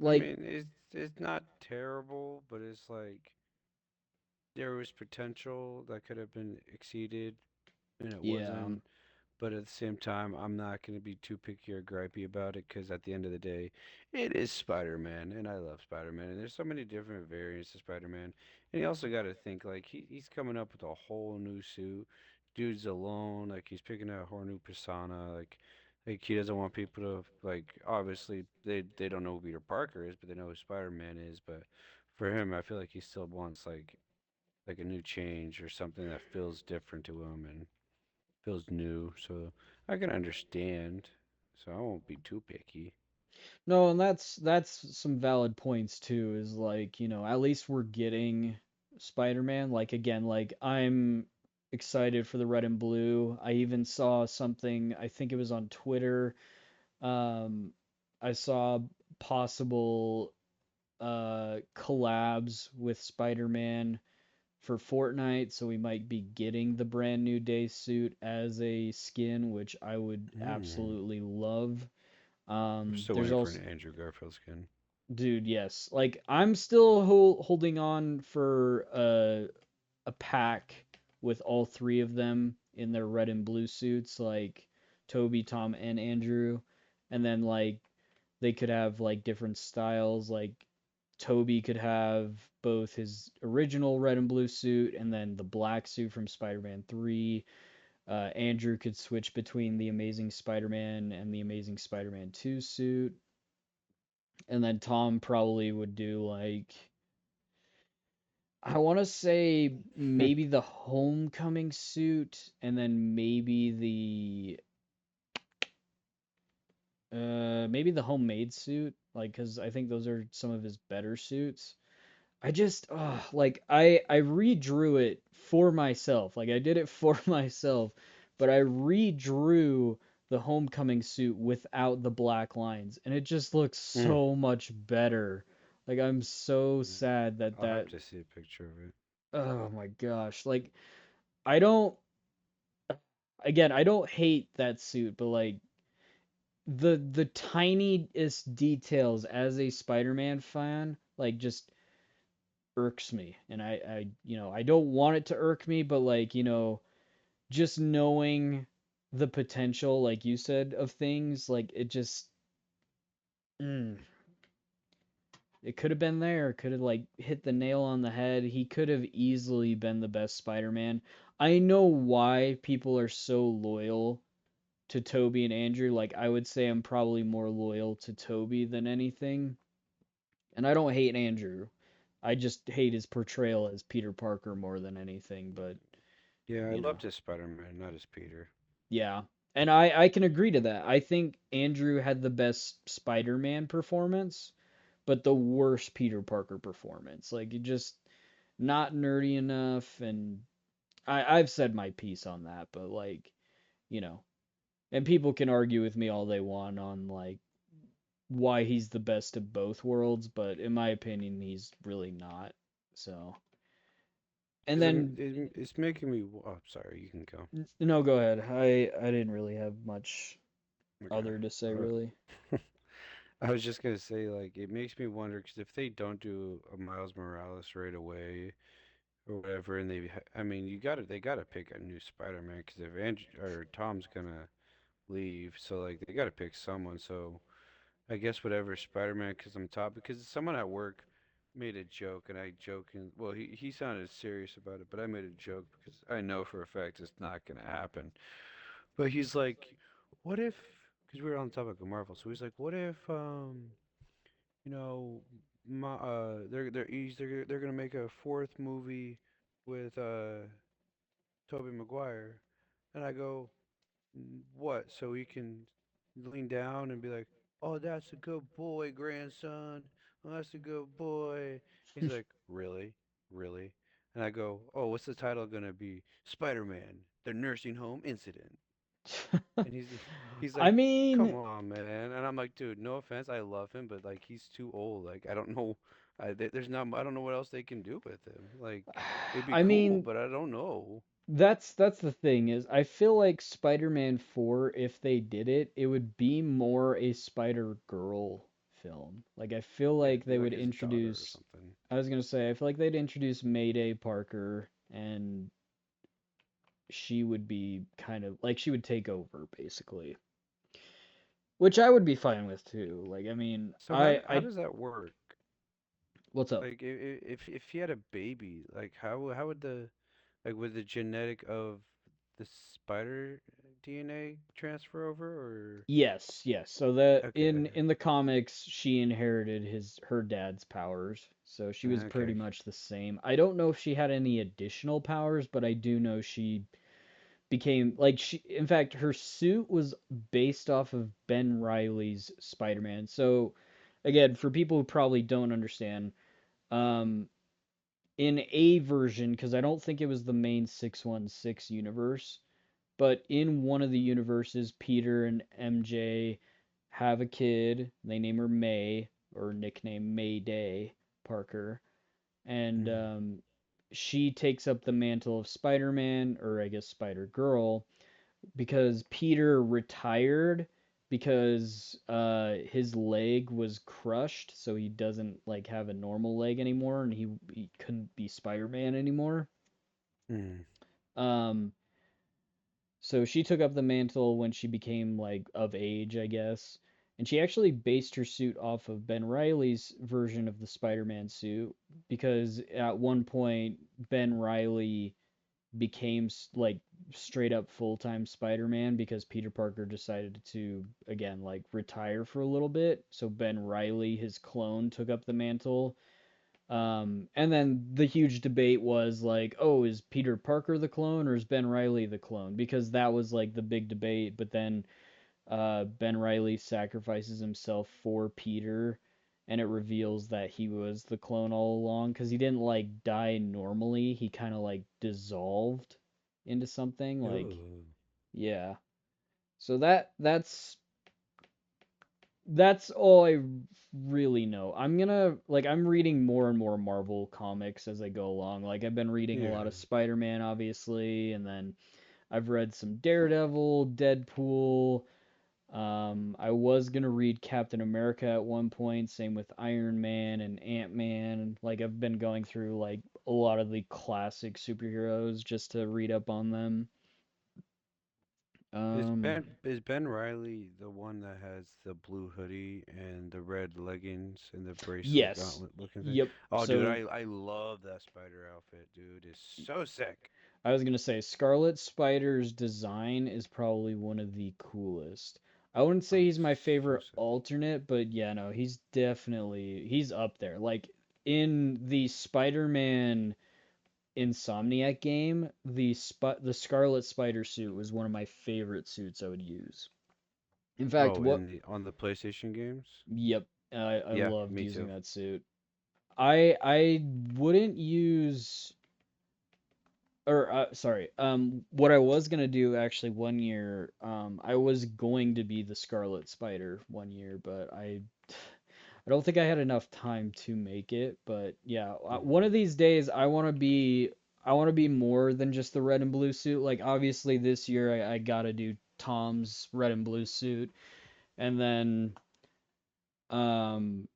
I Like, mean, it's not terrible, but it's like there was potential that could have been exceeded and it yeah, wasn't. But at the same time, I'm not going to be too picky or gripey about it because at the end of the day, it is Spider-Man, and I love Spider-Man. And there's so many different variants of Spider-Man. And you also got to think like he's coming up with a whole new suit. Dude's alone, like he's picking out a whole new persona. Like he doesn't want people to like. Obviously, they don't know who Peter Parker is, but they know who Spider-Man is. But for him, I feel like he still wants like a new change or something that feels different to him. feels new, so I can understand. So I won't be too picky. No, and that's some valid points too, is like, at least we're getting Spider-Man. Like again, like I'm excited for the red and blue. I even saw something, I think it was on Twitter. Um, I saw possible collabs with Spider-Man for Fortnite, so we might be getting the brand new day suit as a skin, which I would Hmm. absolutely love. I'm still There's waiting for an also, Andrew Garfield skin. dude, yes, like I'm still holding on for a pack with all three of them in their red and blue suits, like Toby, Tom, and Andrew, and then like they could have like different styles, like Toby could have both his original red and blue suit and then the black suit from Spider-Man 3. Andrew could switch between the Amazing Spider-Man and the Amazing Spider-Man 2 suit. And then Tom probably would do like, I want to say maybe the Homecoming suit and then maybe the Homemade suit, like cuz I think those are some of his better suits. I just like I redrew it for myself. Like I did it for myself, but I redrew the Homecoming suit without the black lines, and it just looks Hmm. so much better. Like I'm so sad that I'll have that to see a picture of it. oh my gosh. Like I don't again, I don't hate that suit, but like the tiniest details as a Spider-Man fan, like just irks me. And I don't want it to irk me, but like, just knowing the potential, like you said, of things, like it just, mm, it could have been there. Could have like hit the nail on the head. He could have easily been the best Spider-Man. I know why people are so loyal to Toby and Andrew. Like I would say I'm probably more loyal to Toby than anything. And I don't hate Andrew. I just hate his portrayal as Peter Parker more than anything, but Yeah, I you know. loved his Spider-Man, not his Peter. Yeah. And I can agree to that. I think Andrew had the best Spider-Man performance, but the worst Peter Parker performance. Like it just not nerdy enough, and I've said my piece on that, but like, you know, and people can argue with me all they want on like why he's the best of both worlds, but in my opinion he's really not. So, and Because then it's making me. Oh, sorry. You can go. no, go ahead. I didn't really have much Okay. other to say Uh, really. I was just gonna say, like, it makes me wonder because if they don't do a Miles Morales right away or whatever, and I mean, they gotta pick a new Spider-Man because if Andrew or Tom's gonna leave, so like they gotta pick someone. So I guess whatever Spider-Man, because I'm top, because someone at work made a joke, and I joke, and well, he sounded serious about it, but I made a joke because I know for a fact it's not gonna happen. But he's like, what if? Because we were on the topic of Marvel, so he's like, what if you know, they're gonna make a fourth movie with Tobey Maguire, and I go, what? So he can lean down and be like, "Oh, that's a good boy, grandson. Oh, that's a good boy." He's like, "Really, really?" And I go, "Oh, what's the title gonna be? Spider-Man: The Nursing Home Incident." And he's I like, "Come mean, on, man." And I'm like, "Dude, no offense, I love him, but like he's too old. Like I don't know, there's not I don't know what else they can do with him. Like it'd be I cool, mean, but I don't know." that's the thing is I feel like Spider-Man 4, if they did it, it would be more a Spider-Girl film. Like I feel Yeah, like it'd be they like would his daughter or introduce something. I was gonna say I feel like they'd introduce Mayday Parker and she would be kind of like she would take over basically, which I would be fine with too. Like I mean, So how does that work? what's up? Like if he had a baby, like how would the like would the genetic of the spider DNA transfer over or Yes, yes. So that okay. in the comics, she inherited her dad's powers. So she was pretty Okay. much the same. I don't know if she had any additional powers, but I do know she became like she in fact her suit was based off of Ben Riley's Spider-Man. So again, for people who probably don't understand, um in a version, because I don't think it was the main 616 universe, but in one of the universes, Peter and MJ have a kid. They name her May, or nickname Mayday Parker, and Mm. she takes up the mantle of Spider-Man, or I guess Spider-Girl, because Peter retired because his leg was crushed, so he doesn't like have a normal leg anymore, and he couldn't be Spider-Man anymore. Mm. Um, so she took up the mantle when she became like of age, I guess. And she actually based her suit off of Ben Riley's version of the Spider-Man suit because at one point Ben Riley became like straight up full-time Spider-Man because Peter Parker decided to again like retire for a little bit. So Ben Riley, his clone, took up the mantle. And then the huge debate was like, oh, is Peter Parker the clone or is Ben Riley the clone? Because that was like the big debate. But then Ben Riley sacrifices himself for Peter, and it reveals that he was the clone all along because he didn't like die normally. He kind of like dissolved into something. Like, Oh. yeah. So that's all I really know. I'm gonna like I'm reading more and more Marvel comics as I go along. Like I've been reading a Yeah. lot of Spider-Man, obviously, and then I've read some Daredevil, Deadpool. I was gonna read Captain America at one point, same with Iron Man and Ant-Man. Like I've been going through like a lot of the classic superheroes just to read up on them. Is Um, Ben Riley the one that has the blue hoodie and the red leggings and the bracelet yes. gauntlet looking thing? Yep. Oh, dude, So I love that spider outfit, dude. It's so sick. I was gonna say Scarlet Spider's design is probably one of the coolest. I wouldn't say Oh, he's my it's so favorite sick. alternate, but yeah, no, he's up there. Like in the Spider-Man Insomniac game, the Scarlet Spider suit was one of my favorite suits I would use. In fact, Oh, what? in the on the PlayStation games? Yep, I Yeah, loved me using too. that suit. I wouldn't use or sorry, what I was gonna do actually one year, I was going to be the Scarlet Spider one year, but I don't think I had enough time to make it. But yeah, one Hmm. of these days I want to be more than just the red and blue suit. Like obviously this year I gotta do Tom's red and blue suit, and then um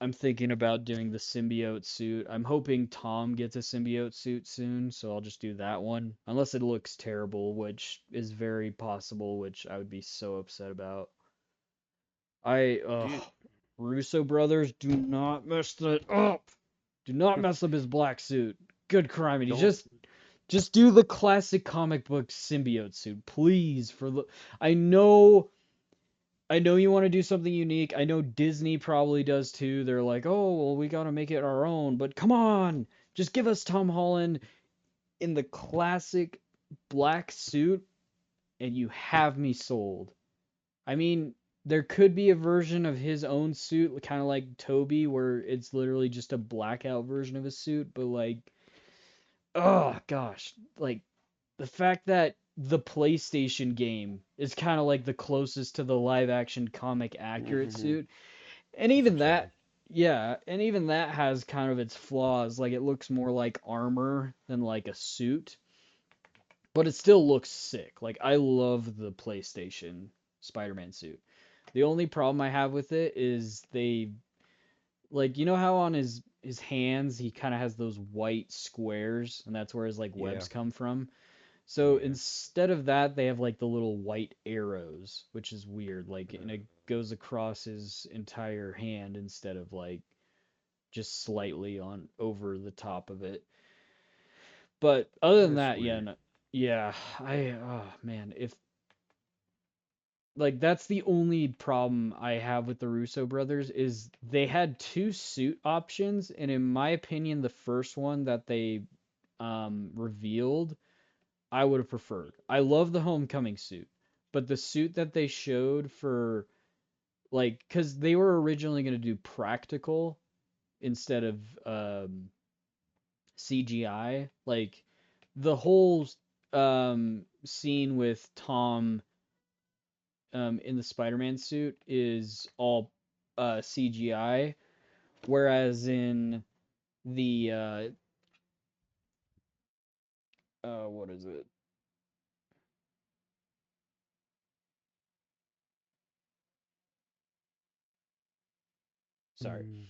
I'm thinking about doing the symbiote suit. I'm hoping Tom gets a symbiote suit soon, so I'll just do that one. Unless it looks terrible, which is very possible, which I would be so upset about. I Do you Russo brothers, do not mess that up. Do not mess up his black suit. Good crime. And he don't just do the classic comic book symbiote suit, please. I know I know you want to do something unique. I know Disney probably does too. They're like, oh, well, we got to make it our own. But come on, just give us Tom Holland in the classic black suit, and you have me sold. I mean, there could be a version of his own suit, kind of like Toby, where it's literally just a blackout version of his suit. But like, oh gosh, like the fact that the PlayStation game is kind of like the closest to the live action comic accurate hmm suit. And It's even that, upsetting. yeah, and even that has kind of its flaws. Like it looks more like armor than like a suit, but it still looks sick. Like I love the PlayStation Spider-Man suit. The only problem I have with it is they like how on his hands he kind of has those white squares and that's where his like Yeah. webs come from. So Yeah. instead of that, they have like the little white arrows, which is weird. Like and it goes across his entire hand instead of like just slightly on over the top of it. But other than That's that, yeah, weird. no, yeah, oh man, if like that's the only problem I have with the Russo brothers is they had two suit options, and in my opinion, the first one that they revealed, I would have preferred. I love the Homecoming suit, but the suit that they showed for like cuz they were originally going to do practical instead of CGI, like the whole scene with Tom in the Spider-Man suit is all CGI, whereas in the what is it? Sorry. Mm.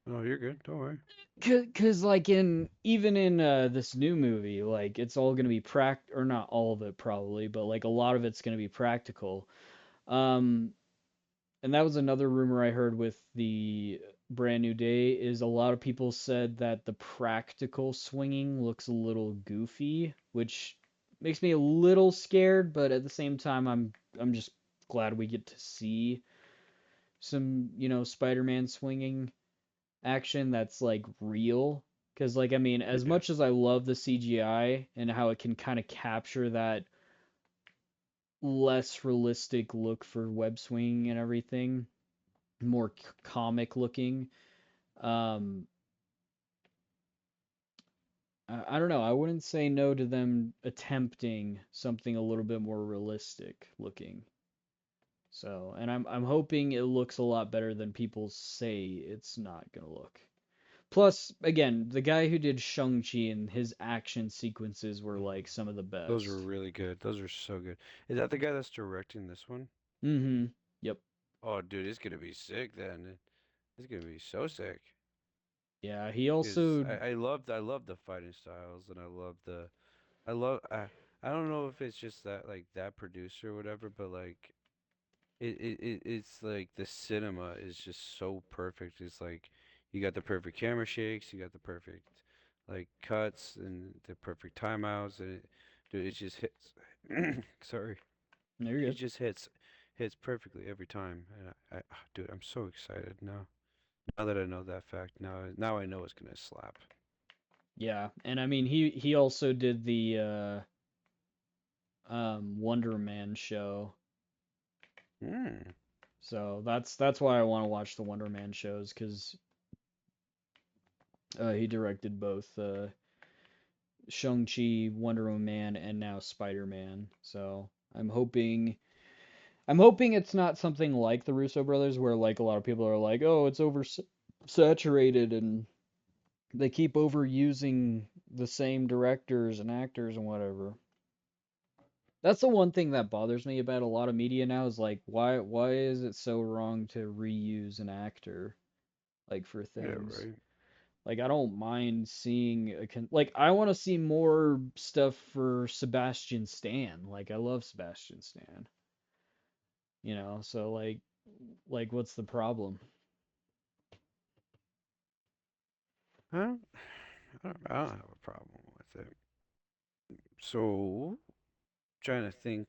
Oh, you're good. Don't worry. Cause like in even in this new movie, like it's all gonna be or not all of it probably, but like a lot of it's gonna be practical. Um, and that was another rumor I heard with the Brand New Day is a lot of people said that the practical swinging looks a little goofy, which makes me a little scared, but at the same time I'm just glad we get to see some, Spider-Man swinging action that's like real. Because, like, I mean, as Yeah. much as I love the CGI and how it can kind of capture that less realistic look for web swinging and everything, more comic looking, um, I don't know. I wouldn't say no to them attempting something a little bit more realistic looking. So, and I'm hoping it looks a lot better than people say it's not gonna look. Plus, again, the guy who did Shang-Chi and his action sequences were Mm. like some of the Those are best. really good. Those are so good. Is that the guy that's directing this one? Mm-hmm. Yep. Oh, dude, it's gonna be sick then. It's gonna be so sick. Yeah, he Because also I love the fighting styles and I love I don't know if it's just that like that producer or whatever, but like it's like the cinema is just so perfect. It's like you got the perfect camera shakes, you got the perfect like cuts and the perfect timeouts, and dude, it just hits. Sorry, no, you're it good. just hits perfectly every time. And dude, I'm so excited now. Now that I know that fact, now I know it's gonna slap. Yeah, and I mean he also did the Wonder Man show. Hmm. So that's why I want to watch the Wonder Man shows because he directed both Shang-Chi, Wonder Woman, and now Spider-Man. So I'm hoping it's not something like the Russo brothers where like a lot of people are like, "Oh, it's over saturated and they keep overusing the same directors and actors and whatever." That's the one thing that bothers me about a lot of media now is like why is it so wrong to reuse an actor like for Yeah, things? right. Like I don't mind seeing like I want to see more stuff for Sebastian Stan. Like I love Sebastian Stan, so like what's the problem? Huh? I don't have a problem with it. So, trying to think,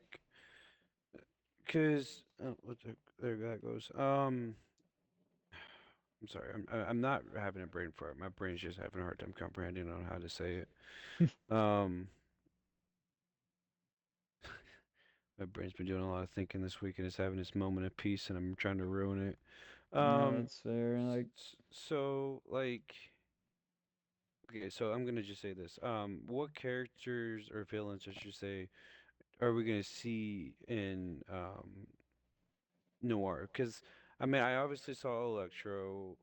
cause there that goes. I'm sorry. I'm not having a brain fart. My brain's just having a hard time comprehending on how to say it. Um, my brain's been doing a lot of thinking this week, and it's having its moment of peace, and I'm trying to ruin it. No, Um, that's fair. Like, so like, okay, so I'm gonna just say this. What characters or villains, I should say, are we gonna see in Noir? Because I mean, I obviously saw Electro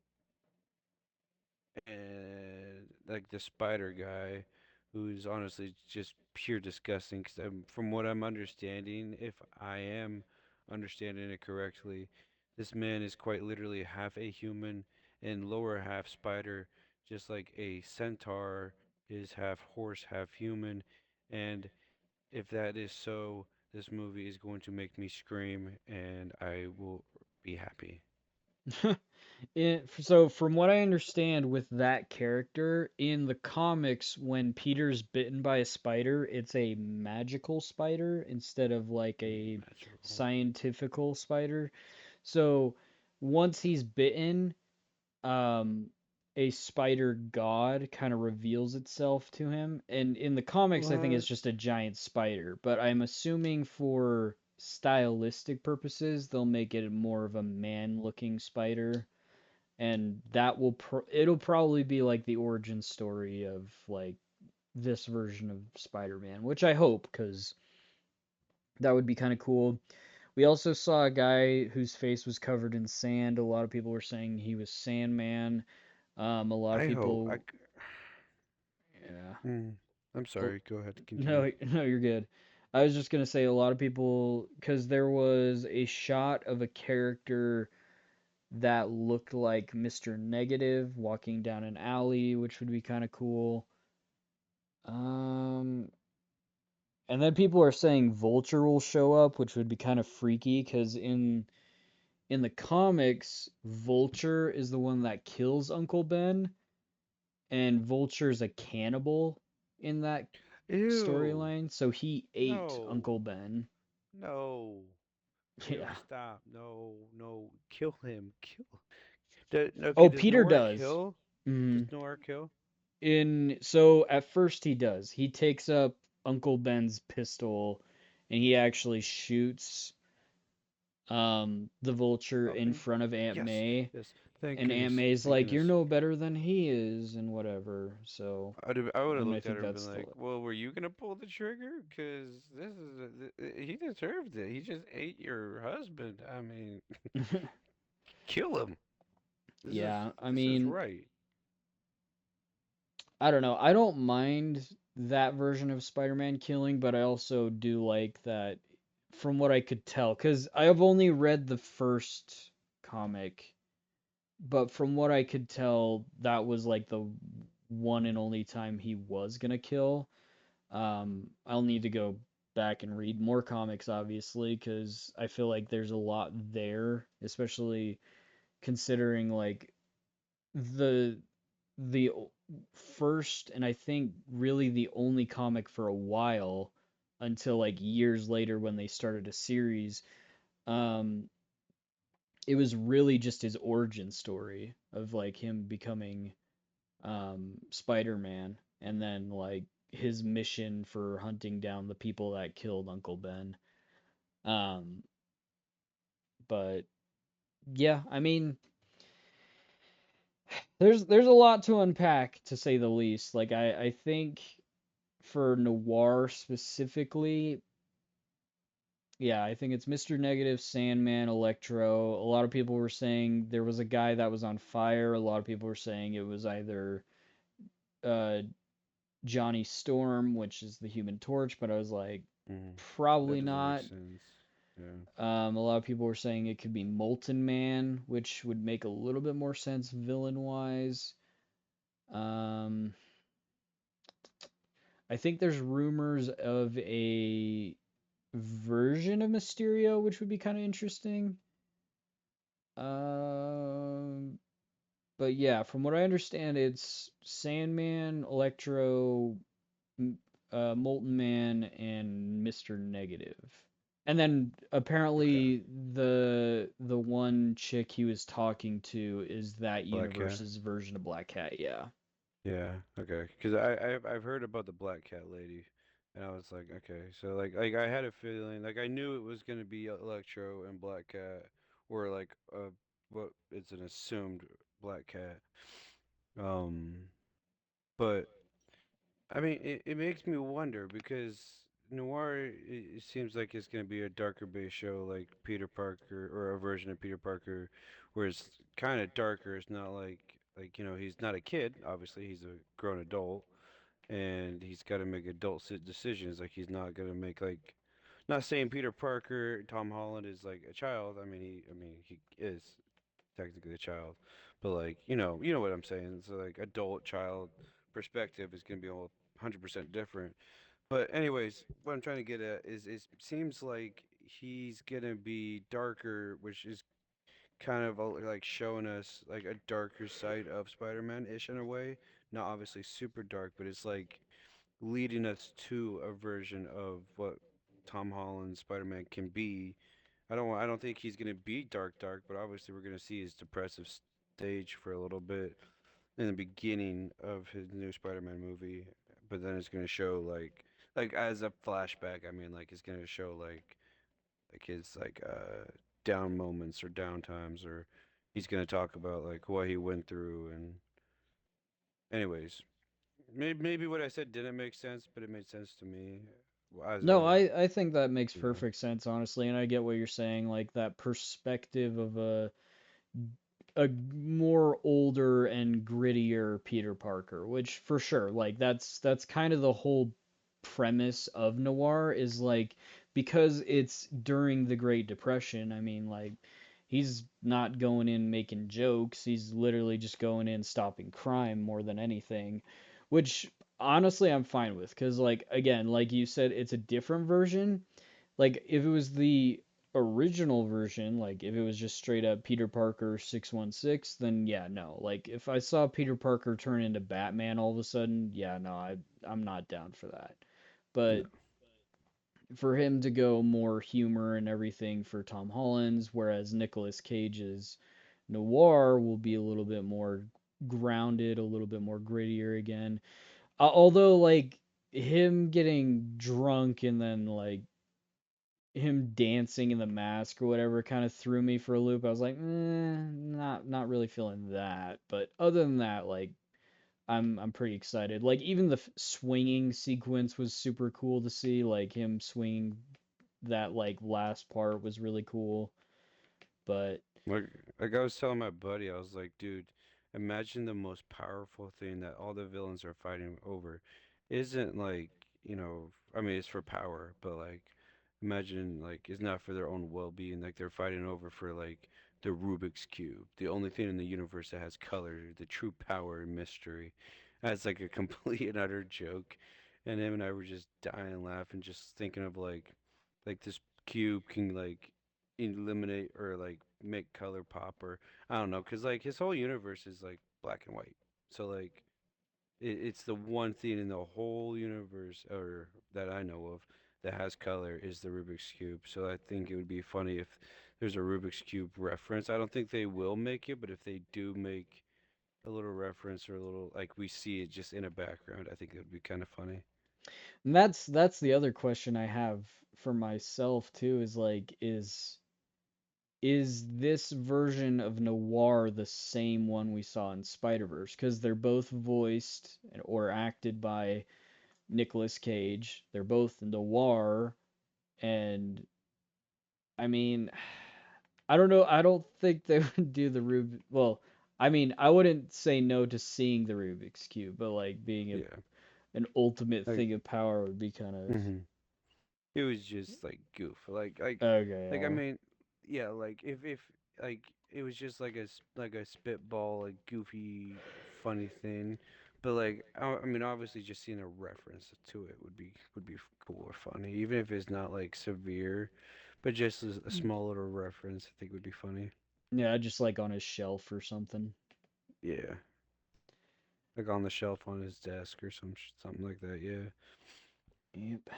and like the spider guy, who's honestly just pure disgusting. Because from what I'm understanding, if I am understanding it correctly, this man is quite literally half a human and lower half spider, just like a centaur is half horse, half human. And if that is so, this movie is going to make me scream, and I will be happy. so from what I understand with that character in the comics, when Peter's bitten by a spider, it's a magical spider instead of like a Magical. scientifical spider. So once he's bitten, um, a spider god kind of reveals itself to him. And in the comics, I think it's What? just a giant spider. But I'm assuming for stylistic purposes, they'll make it more of a man-looking spider, and that it'll probably be like the origin story of like this version of Spider-Man, which I hope because that would be kind of cool. We also saw a guy whose face was covered in sand. A lot of people were saying he was Sandman. A lot of I hope. people, yeah. Hmm. I'm Oh, sorry. Go ahead. Continue. no, no, you're good. I was just gonna say a lot of people, because there was a shot of a character that looked like Mr. Negative walking down an alley, which would be kind of cool. Um, and then people are saying Vulture will show up, which would be kind of freaky, because in the comics, Vulture is the one that kills Uncle Ben, and Vulture is a cannibal in that Ew. storyline, so he ate No. Uncle Ben. No. Ew. Yeah. Stop. No. No. Kill him. Kill. Okay. Oh, Does Peter Noir does. kill? Does Mm. Noir kill? In so at first he does. He takes up Uncle Ben's pistol and he actually shoots the vulture Oh, in front of Aunt yes. May, Yes. Thank and Aunt goodness. May's Thank like, "You're goodness. no better than he is," and whatever. So, I would have I looked at think her and been that's the like, "Well, were you gonna pull the trigger? Because he deserved it. He just ate your husband. I mean, kill him. This is yeah. I this is mean, right." I don't know. I don't mind that version of Spider-Man killing, but I also do like that from what I could tell, because I have only read the first comic, but from what I could tell, that was like the one and only time he was gonna kill. I'll need to go back and read more comics, obviously, because I feel like there's a lot there, especially considering like the the first and I think really the only comic for a while until like years later when they started a series. Um, it was really just his origin story of like him becoming Spider-Man, and then like his mission for hunting down the people that killed Uncle Ben. Um, but yeah, I mean, there's a lot to unpack to say the least. Like I think for Noir specifically, yeah, I think it's Mr. Negative, Sandman, Electro. A lot of people were saying there was a guy that was on fire. A lot of people were saying it was either uh Johnny Storm, which is the Human Torch, but I was like, Mm, that probably doesn't make not. sense. Yeah. A lot of people were saying it could be Molten Man, which would make a little bit more sense villain wise. Um, I think there's rumors of a version of Mysterio, which would be kind of interesting. Um, but yeah, from what I understand, it's Sandman, Electro, Molten Man, and Mr. Negative. And then Okay. apparently the one chick he was talking to is that Black Cat. universe's version of Black Cat. Yeah. Yeah. Okay. Because I've heard about the Black Cat lady, and I was like, okay. So like I had a feeling like I knew it was gonna be Electro and Black Cat, or like what it's an assumed Black Cat. Um, but I mean, it makes me wonder because Noir, it seems like it's going to be a darker base show like Peter Parker or a version of Peter Parker, where it's kind of darker. It's not like he's not a kid. Obviously, he's a grown adult, and he's got to make adult decisions. Like he's not going to make like, not saying Peter Parker, Tom Holland is like a child. I mean he is technically a child, but like you know what I'm saying. So like adult child perspective is gonna be all 100% different. But anyways, what I'm trying to get at is it seems like he's gonna be darker, which is kind of like showing us like a darker side of Spider-Man ish in a way. Not obviously super dark, but it's like leading us to a version of what Tom Holland's Spider-Man can be. I don't think he's gonna be dark, but obviously we're gonna see his depressive stage for a little bit. in the beginning of his new Spider-Man movie, but then it's gonna show like as a flashback. I mean, like it's gonna show like his down moments or down times, or he's gonna talk about like what he went through. And anyways, maybe what I said didn't make sense, but it made sense to me as No, a I think that makes you know perfect sense, honestly, and I get what you're saying, like that perspective of a more older and grittier Peter Parker, which for sure, like that's kind of the whole premise of noir is like because it's during the Great Depression, I mean like he's not going in making jokes, he's literally just going in stopping crime more than anything, which honestly I'm fine with cuz like again, like you said it's a different version like if it was the original version, like if it was just straight up Peter Parker 616, then yeah, no. Like if I saw Peter Parker turn into Batman all of a sudden, yeah, no, I'm not down for that. no. But for him to go more humor and everything for Tom Holland's, whereas Nicolas Cage's noir will be a little bit more grounded, a little bit more grittier again. Although like him getting drunk and then like him dancing in the mask or whatever kind of threw me for a loop. I was like, not really feeling that. But other than that, like I'm pretty excited. Like even the swinging sequence was super cool to see. Like him swinging that like last part was really cool. But Like, like I was telling my buddy, I was like, dude, imagine the most powerful thing that all the villains are fighting over isn't like, I mean, it's for power, but like, imagine like it's not for their own well-being. Like they're fighting over for like the Rubik's Cube, the only thing in the universe that has color, the true power and mystery. That's like a complete and utter joke. And him and I were just dying laughing, just thinking of like this cube can like eliminate or like make color pop or I don't know, cause like his whole universe is like black and white. So like it's the one thing in the whole universe or that I know of that has color is the Rubik's cube. So I think it would be funny if there's a Rubik's cube reference. I don't think they will make it, but if they do make a little reference or a little like we see it just in a background, I think it would be kind of funny. that's the other question I have for myself too is like is this version of Noir the same one we saw in Spider-Verse? Because they're both voiced or acted by Nicolas Cage. They're both noir, and I mean, I don't know. I don't think they would do the Rubik. Well, I mean, I wouldn't say no to seeing the Rubik's cube, but like being Yeah. an ultimate Like thing of power would be kind of mhm. It was just like goof. okay. Like I Yeah. mean, yeah, like if like it was just like like a spitball like goofy funny thing. But like I mean obviously just seeing a reference to it would be cool or funny even if it's not like severe, but just a small little reference I think would be funny. Yeah, just like on his shelf or something. Yeah. Like on the shelf on his desk or something like that. Yeah. Yep.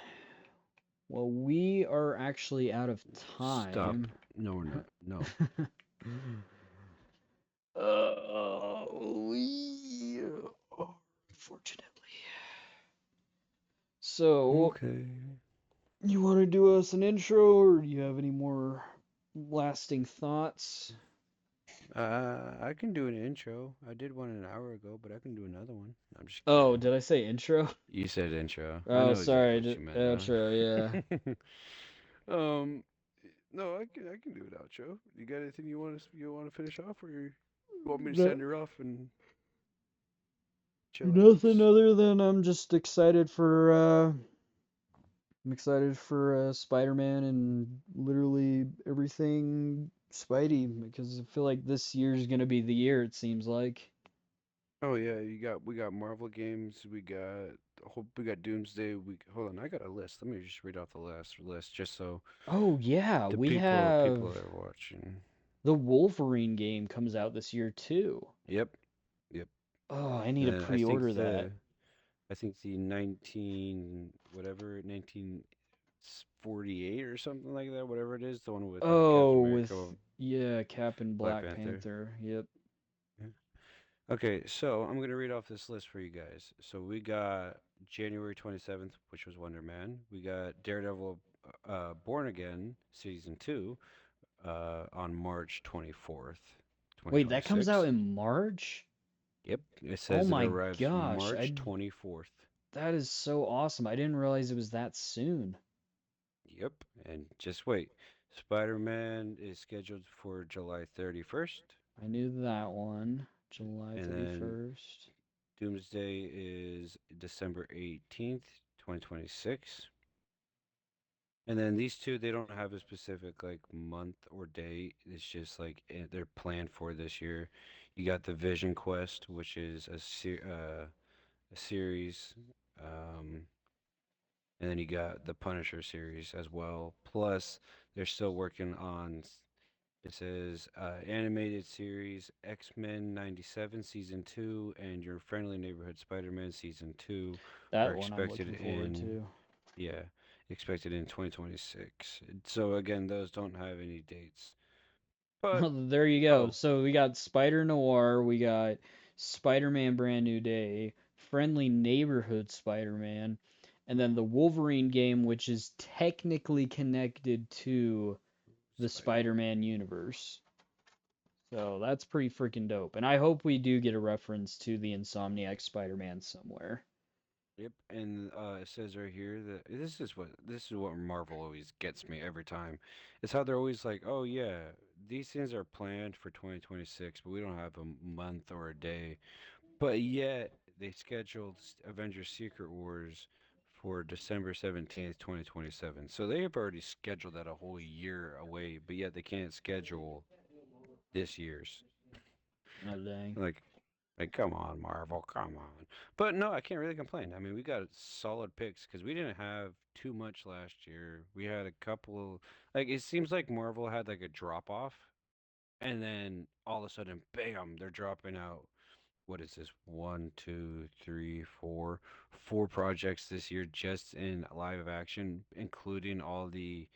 Well, we are actually out of Stop. time. No, we're not. No. We are, unfortunately. So, Okay. you want to do us an intro, or do you have any more lasting thoughts? I can do an intro. I did one an hour ago, but I can do another one. I'm just Oh, kidding. did I say intro? You said intro. I Oh, know exactly sorry. what you meant Outro, yeah. though. um, no, I can do an outro. You got anything you want to finish off, or you want me to No, send her off and nothing chillax? other than I'm excited for Spider-Man and literally everything Spidey because I feel like this year's gonna be the year it seems like. Oh yeah, we got Marvel games. We got Doomsday. We hold on. I got a list. Let me just read off the last list, just so Oh yeah, the we people have that are watching. the Wolverine game comes out this year too. Yep. Yep. Oh, I need to And I think pre-order that. the 19 whatever 1948 or something like that, whatever it is, the one with Captain Oh, with America, yeah, Cap and Black Black Panther. Panther. Yep. Yeah. Okay, so I'm gonna read off this list for you guys. So we got January 27th, which was Wonder Man. We got Daredevil, Born Again season two, on March 24th, Wait, that comes out 2026. in March? Yep, it Oh says it my arrives gosh, March 24th. that is so awesome. I didn't realize it was that soon. Yep, and just wait. Spider-Man is scheduled for July 31st, I knew that one. July and then 31st. Doomsday is December 18th, 2026. And then these two, they don't have a specific like month or date. It's just like they're planned for this year. You got the Vision Quest, which is a series, um, and then you got the Punisher series as well. Plus, they're still working on. It says animated series X-Men 97 season 2 and Your Friendly Neighborhood Spider-Man season 2 are That one I'm expected looking forward in, to. yeah, expected in 2026. So again, those don't have any dates. But There you go. oh, So we got Spider-Noir, we got Spider-Man Brand New Day, Friendly Neighborhood Spider-Man, and then the Wolverine game, which is technically connected to the Spider-Man. Spider-Man universe. So that's pretty freaking dope. And I hope we do get a reference to the Insomniac Spider-Man somewhere. Yep, and it says right here that this is what Marvel always gets me every time. It's how they're always like, "Oh yeah, these things are planned for 2026, but we don't have a month or a day." But yet they scheduled Avengers Secret Wars for December 17th, 2027. So they have already scheduled that a whole year away, but yet they can't schedule this year's. Oh, dang. Like, like, come on, Marvel, come on. But no, I can't really complain. I mean, we got solid picks because we didn't have too much last year. We had a couple, like, it seems like Marvel had like a drop off, and then all of a sudden, bam, they're dropping out. What is this? One, two, three, four projects this year just in live action, including all the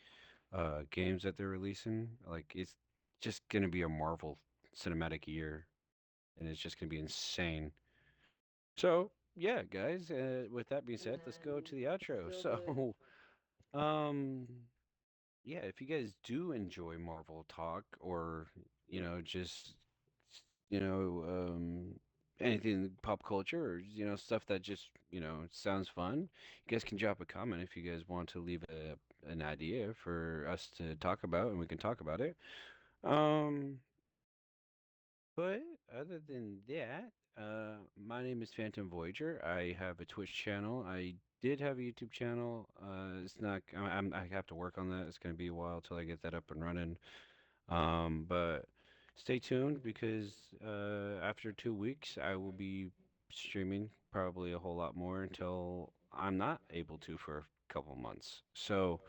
games that they're releasing. Like, it's just gonna be a Marvel cinematic year, and it's just gonna be insane. So, yeah, guys, with that being said, let's go to the outro. So, um, yeah, if you guys do enjoy Marvel talk or, just, you know, um, anything in pop culture or, stuff that just, sounds fun, you guys can drop a comment if you guys want to leave an idea for us to talk about and we can talk about it. Um, but other than that, my name is Phantom Voyager. I have a Twitch channel. I did have a YouTube channel. It's not. I have to work on that. It's gonna be a while till I get that up and running. But stay tuned because after 2 weeks, I will be streaming probably a whole lot more until I'm not able to for a couple months. So.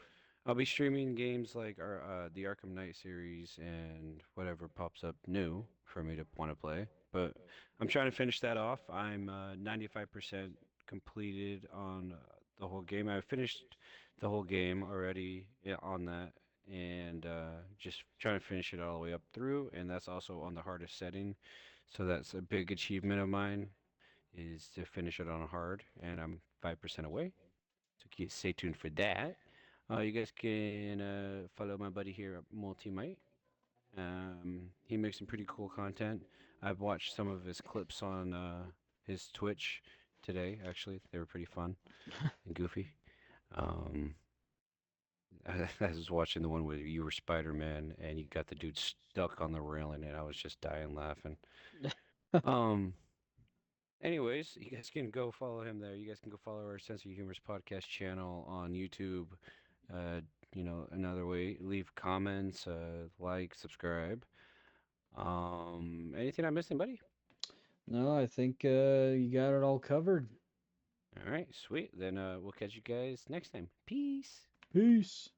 I'll be streaming games like the Arkham Knight series and whatever pops up new for me to want to play. But I'm trying to finish that off. I'm 95% completed on the whole game. I finished the whole game already on that, and just trying to finish it all the way up through. And that's also on the hardest setting, so that's a big achievement of mine is to finish it on hard, and I'm 5% away. So stay tuned for that. You guys can follow my buddy here at Multimite. He makes some pretty cool content. I've watched some of his clips on his Twitch today. Actually, they were pretty fun and goofy. Um, I was watching the one where you were Spider-Man and you got the dude stuck on the railing, and I was just dying laughing. Um, Anyways, you guys can go follow him there. You guys can go follow our Sense of Humor's podcast channel on YouTube. Uh, another way, leave comments, like, subscribe. Anything I'm missing, buddy? No, I think you got it all covered. All right, sweet. Then we'll catch you guys next time. Peace. Peace.